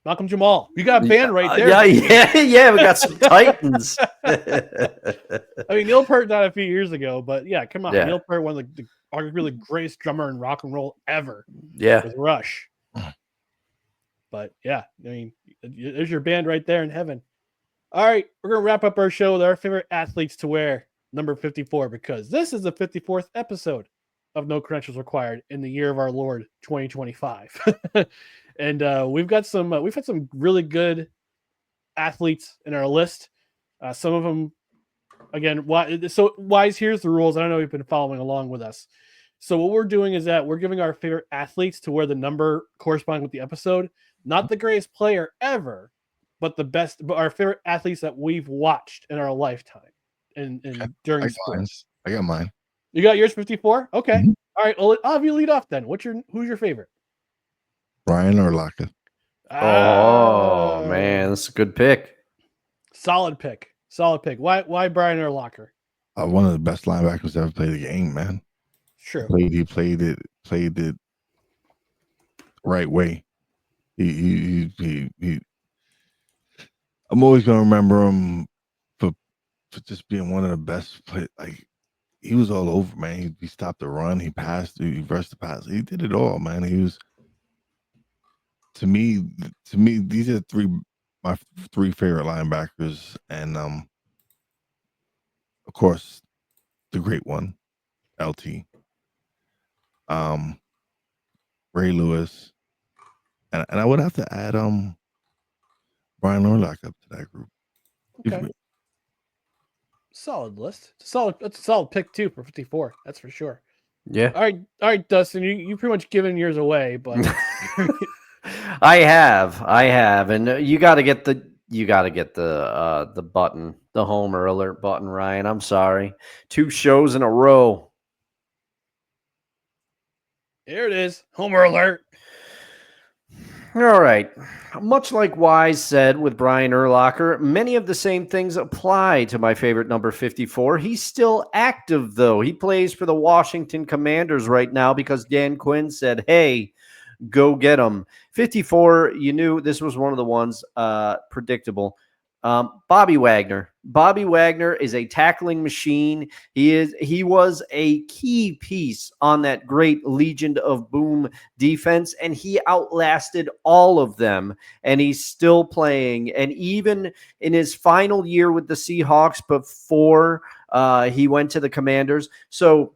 Malcolm Jamal. You got a band right there. Yeah. We got some Titans. I mean, Neil Peart died a few years ago, but yeah, come on. Yeah. Neil Peart, one of the arguably the greatest drummer in rock and roll ever Yeah. with Rush. But yeah, I mean, there's your band right there in heaven. All right, we're going to wrap up our show with our favorite athletes to wear, number 54, because this is the 54th episode of No Credentials Required in the year of our Lord 2025. And we've had some really good athletes in our list. Some of them, again, Wize, here's the rules. I don't know if you've been following along with us. So what we're doing is that we're giving our favorite athletes to where the number corresponding with the episode, not the greatest player ever, but our favorite athletes that we've watched in our lifetime and during sports. I got mine. You got yours 54? Okay. Mm-hmm. All right. Well, I'll have you lead off then. Who's your favorite? Brian Urlacher. Oh man, that's a good pick. Solid pick. Why Brian Urlacher? One of the best linebackers ever played the game, man. Sure. He played it right way. He I'm always gonna remember him for just being one of the best. Like, he was all over, man. He stopped the run, he passed, he reversed the pass. He did it all, man. He was, to me, these are my three favorite linebackers, and of course, the great one, LT, Ray Lewis, and I would have to add Brian Urlacher up to that group. Okay. Solid list. That's a solid pick too for 54. That's for sure. Yeah. All right, Dustin. You pretty much given yours away, but I have, and you got to get the button, the Homer alert button, Ryan. I'm sorry, 2 shows in a row. Here it is, Homer alert. All right. Much like Wize said with Brian Urlacher, many of the same things apply to my favorite number 54. He's still active, though. He plays for the Washington Commanders right now because Dan Quinn said, hey, go get him. 54, you knew this was one of the ones predictable. Bobby Wagner. Bobby Wagner is a tackling machine. He was a key piece on that great Legion of Boom defense, and he outlasted all of them, and he's still playing. And even in his final year with the Seahawks before he went to the Commanders. So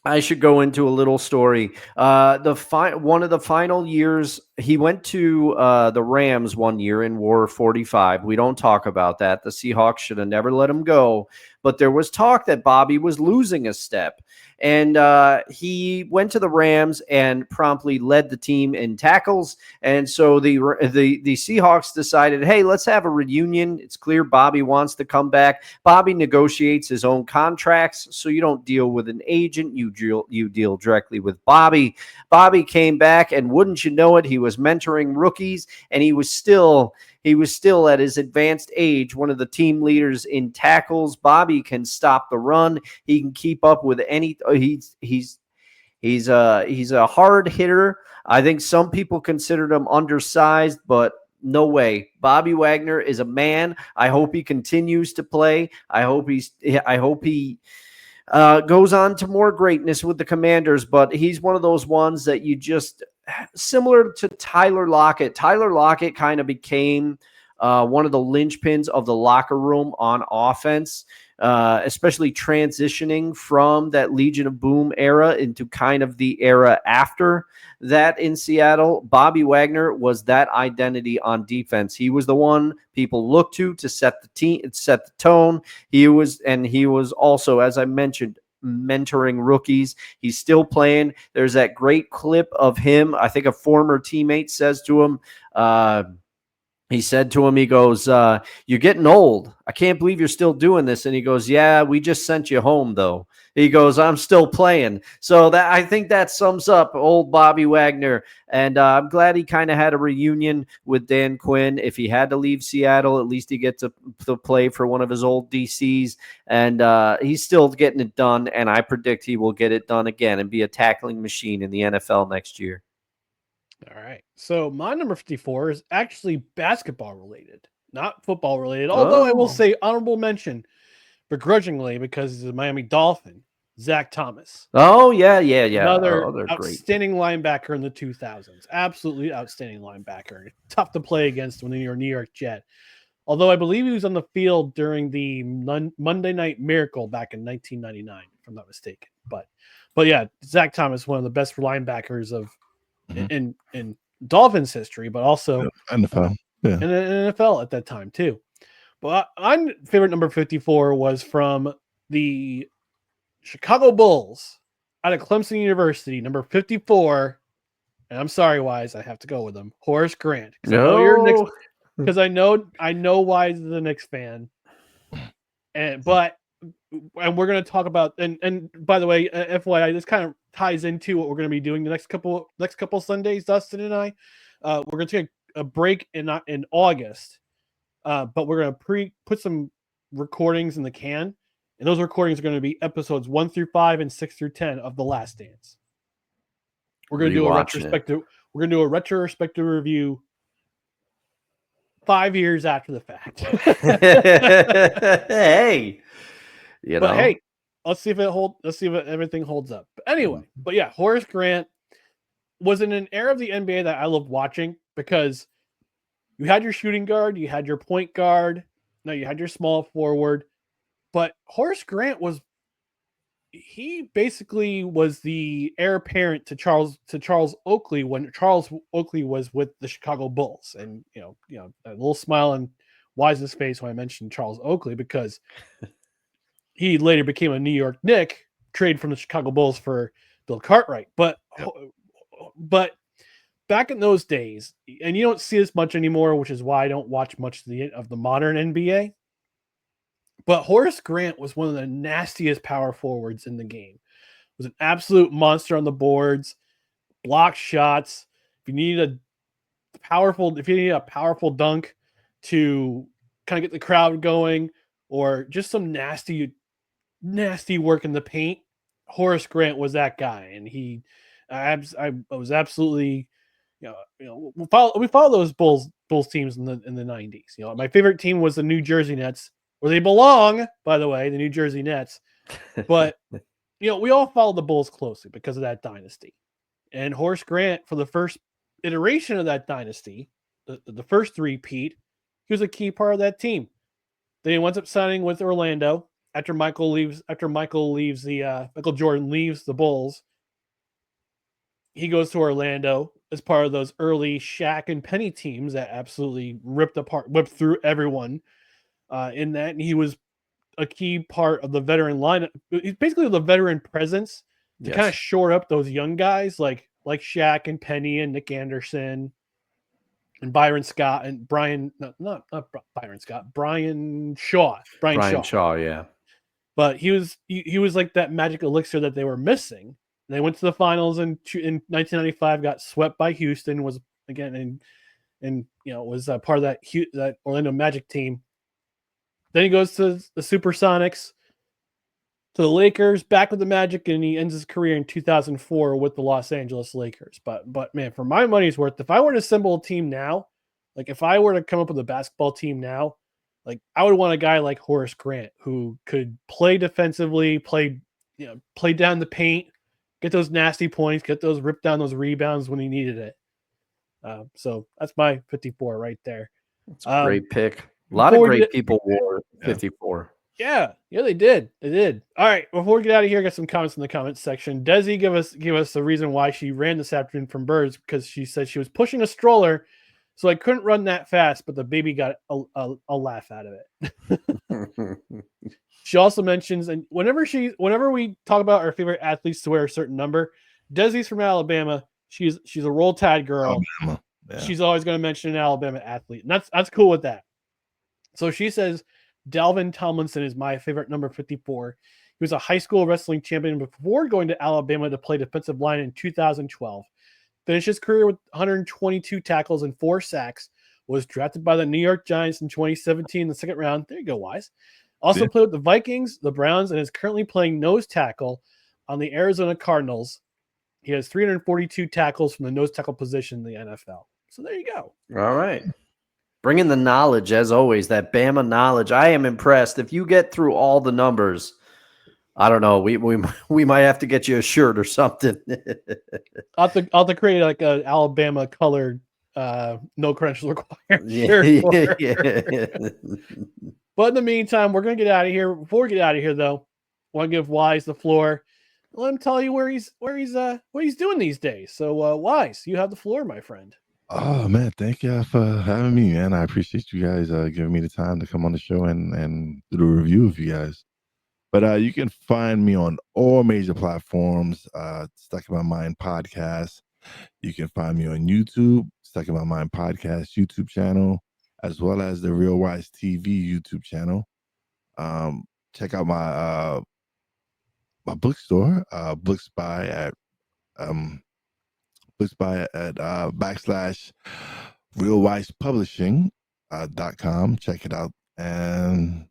I should go into a little story. One of the final years, he went to the Rams one year and wore 45. We don't talk about that. The Seahawks should have never let him go. But there was talk that Bobby was losing a step. And he went to the Rams and promptly led the team in tackles. And so the Seahawks decided, hey, let's have a reunion. It's clear Bobby wants to come back. Bobby negotiates his own contracts, so you don't deal with an agent. You deal directly with Bobby. Bobby came back, and wouldn't you know it, he was mentoring rookies, and he was still at his advanced age one of the team leaders in tackles. Bobby can stop the run. He can keep up with any. He's a hard hitter. I think some people considered him undersized, but no way. Bobby Wagner is a man. I hope he continues to play. I hope he goes on to more greatness with the Commanders, but he's one of those ones that you just, similar to Tyler Lockett. Tyler Lockett kind of became one of the linchpins of the locker room on offense, especially transitioning from that Legion of Boom era into kind of the era after that in Seattle. Bobby Wagner was that identity on defense. He was the one people looked to set the tone. He was also, as I mentioned, mentoring rookies. He's still playing. There's that great clip of him. I think a former teammate says to him, he goes, you're getting old. I can't believe you're still doing this. And he goes, yeah, we just sent you home, though. He goes, I'm still playing. So I think that sums up old Bobby Wagner. And I'm glad he kind of had a reunion with Dan Quinn. If he had to leave Seattle, at least he gets to play for one of his old DCs. And he's still getting it done. And I predict he will get it done again and be a tackling machine in the NFL next year. All right. So my number 54 is actually basketball related, not football related. Although I will say honorable mention, begrudgingly, because he's a Miami Dolphin, Zach Thomas. Oh, yeah. Another Oh, they're great. outstanding linebacker in the 2000s. Absolutely outstanding linebacker. Tough to play against when you're a New York Jet. Although I believe he was on the field during the Monday Night Miracle back in 1999, if I'm not mistaken. But yeah, Zach Thomas, one of the best linebackers of in Dolphins history, but also NFL. Yeah. in the NFL at that time too. But my favorite number 54 was from the Chicago Bulls out of Clemson University, number 54. And I'm sorry, Wise, I have to go with him. Horace Grant. Because I know you're a Knicks. Because I know Wise is a Knicks fan. And we're going to talk about and by the way, FYI, this kind of ties into what we're going to be doing the next couple Sundays. Dustin and I, we're going to take a break in August, but we're going to put some recordings in the can, and those recordings are going to be episodes 1 through 5 and 6 through 10 of The Last Dance. We're going to do a retrospective. We're going to do a retrospective review 5 years after the fact. Hey. But hey, let's see if everything holds up. But anyway, but yeah, Horace Grant was in an era of the NBA that I loved watching because you had your shooting guard, you had your point guard, you had your small forward, but Horace Grant basically was the heir apparent to Charles Oakley when Charles Oakley was with the Chicago Bulls. And a little smile on Wise's face when I mentioned Charles Oakley because he later became a New York Knick, trade from the Chicago Bulls for Bill Cartwright. But back in those days, and you don't see this much anymore, which is why I don't watch much of the modern NBA. But Horace Grant was one of the nastiest power forwards in the game. Was an absolute monster on the boards, blocked shots. If you needed a powerful dunk to kind of get the crowd going, or just some nasty work in the paint, Horace Grant was that guy, and I was absolutely, we follow those Bulls teams in the 90s. My favorite team was the New Jersey Nets, where they belong, by the way, the New Jersey Nets. But we all follow the Bulls closely because of that dynasty. And Horace Grant, for the first iteration of that dynasty, the first three-peat, he was a key part of that team. Then he winds up signing with Orlando after Michael Jordan leaves the Bulls. He goes to Orlando as part of those early Shaq and Penny teams that absolutely whipped through everyone in that. And he was a key part of the veteran lineup. He's basically the veteran presence to kind of shore up those young guys like Shaq and Penny and Nick Anderson and Byron Scott and Brian Shaw. Brian Shaw, yeah. But he was like that magic elixir that they were missing. They went to the finals in 1995, got swept by Houston, was again was part of that Orlando Magic team. Then he goes to the Supersonics, to the Lakers, back with the Magic, and he ends his career in 2004 with the Los Angeles Lakers. But man, for my money's worth, if I were to assemble a team now, like if I were to come up with a basketball team now, like I would want a guy like Horace Grant who could play defensively, play down the paint, get those nasty points, rip down those rebounds when he needed it. So that's my 54 right there. That's a great pick. A lot of great people wore 54. Yeah, they did. All right, before we get out of here, I got some comments in the comments section. Desi give us the reason why she ran this afternoon from Birds, because she said she was pushing a stroller, so I couldn't run that fast, but the baby got a laugh out of it. She also mentions, and whenever we talk about our favorite athletes to wear a certain number, Desi's from Alabama. She's a Roll Tide girl. Alabama. Yeah. She's always going to mention an Alabama athlete, and that's cool with that. So she says Dalvin Tomlinson is my favorite number 54. He was a high school wrestling champion before going to Alabama to play defensive line in 2012. Finished his career with 122 tackles and 4 sacks. Was drafted by the New York Giants in 2017 in the second round. There you go, Wise. Also played with the Vikings, the Browns, and is currently playing nose tackle on the Arizona Cardinals. He has 342 tackles from the nose tackle position in the NFL. So there you go. All right. Bringing the knowledge, as always, that Bama knowledge. I am impressed. If you get through all the numbers, I don't know. We might have to get you a shirt or something. I'll have to create like an Alabama colored no credentials required shirt. But in the meantime, we're gonna get out of here. Before we get out of here, though, I want to give Wize the floor. Let him tell you what he's doing these days. So, Wize, you have the floor, my friend. Oh man, thank you for having me, man. I appreciate you guys giving me the time to come on the show and do the review of you guys. But you can find me on all major platforms. Stuck in My Mind podcast. You can find me on YouTube, Stuck in My Mind podcast YouTube channel, as well as the Real Wize TV YouTube channel. Check out my my bookstore, books by at /realwizepublishing.com. Check it out. And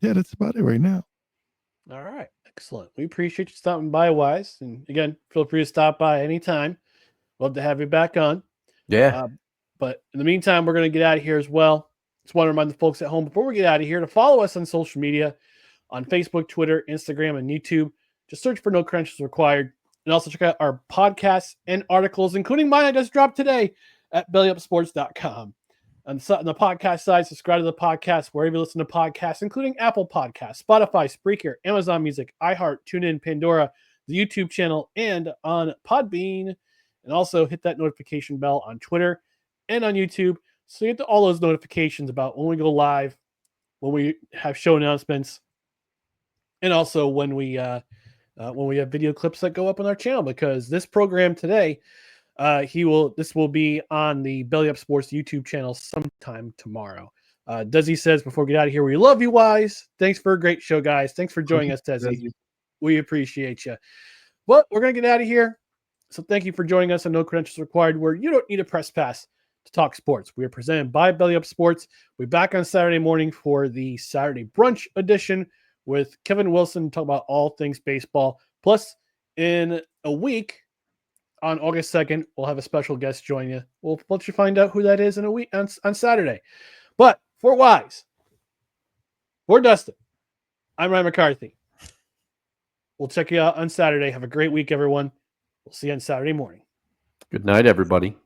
yeah, that's about it right now. All right. Excellent. We appreciate you stopping by, Wize. And again, feel free to stop by anytime. Love to have you back on. Yeah. But in the meantime, we're going to get out of here as well. Just want to remind the folks at home before we get out of here to follow us on social media on Facebook, Twitter, Instagram, and YouTube. Just search for No Credentials Required. And also check out our podcasts and articles, including mine I just dropped today at bellyupsports.com. On the podcast side, subscribe to the podcast wherever you listen to podcasts, including Apple Podcasts, Spotify, Spreaker, Amazon Music, iHeart, TuneIn, Pandora, the YouTube channel, and on Podbean. And also hit that notification bell on Twitter and on YouTube so you get all those notifications about when we go live, when we have show announcements, and also when we have video clips that go up on our channel. Because this program today, this will be on the Belly Up Sports YouTube channel sometime tomorrow. Desi says, before we get out of here, we love you, Wize. Thanks for a great show, guys. Thanks for joining us, Desi. We appreciate you. Well, we're going to get out of here. So thank you for joining us on No Credentials Required, where you don't need a press pass to talk sports. We are presented by Belly Up Sports. We'll be back on Saturday morning for the Saturday brunch edition with Kevin Wilson, talk about all things baseball. Plus, in a week, on August 2nd, we'll have a special guest join you. We'll let you find out who that is in a week on Saturday. But for Wize, for Dustin, I'm Ryan McCarthy. We'll check you out on Saturday. Have a great week, everyone. We'll see you on Saturday morning. Good night, everybody.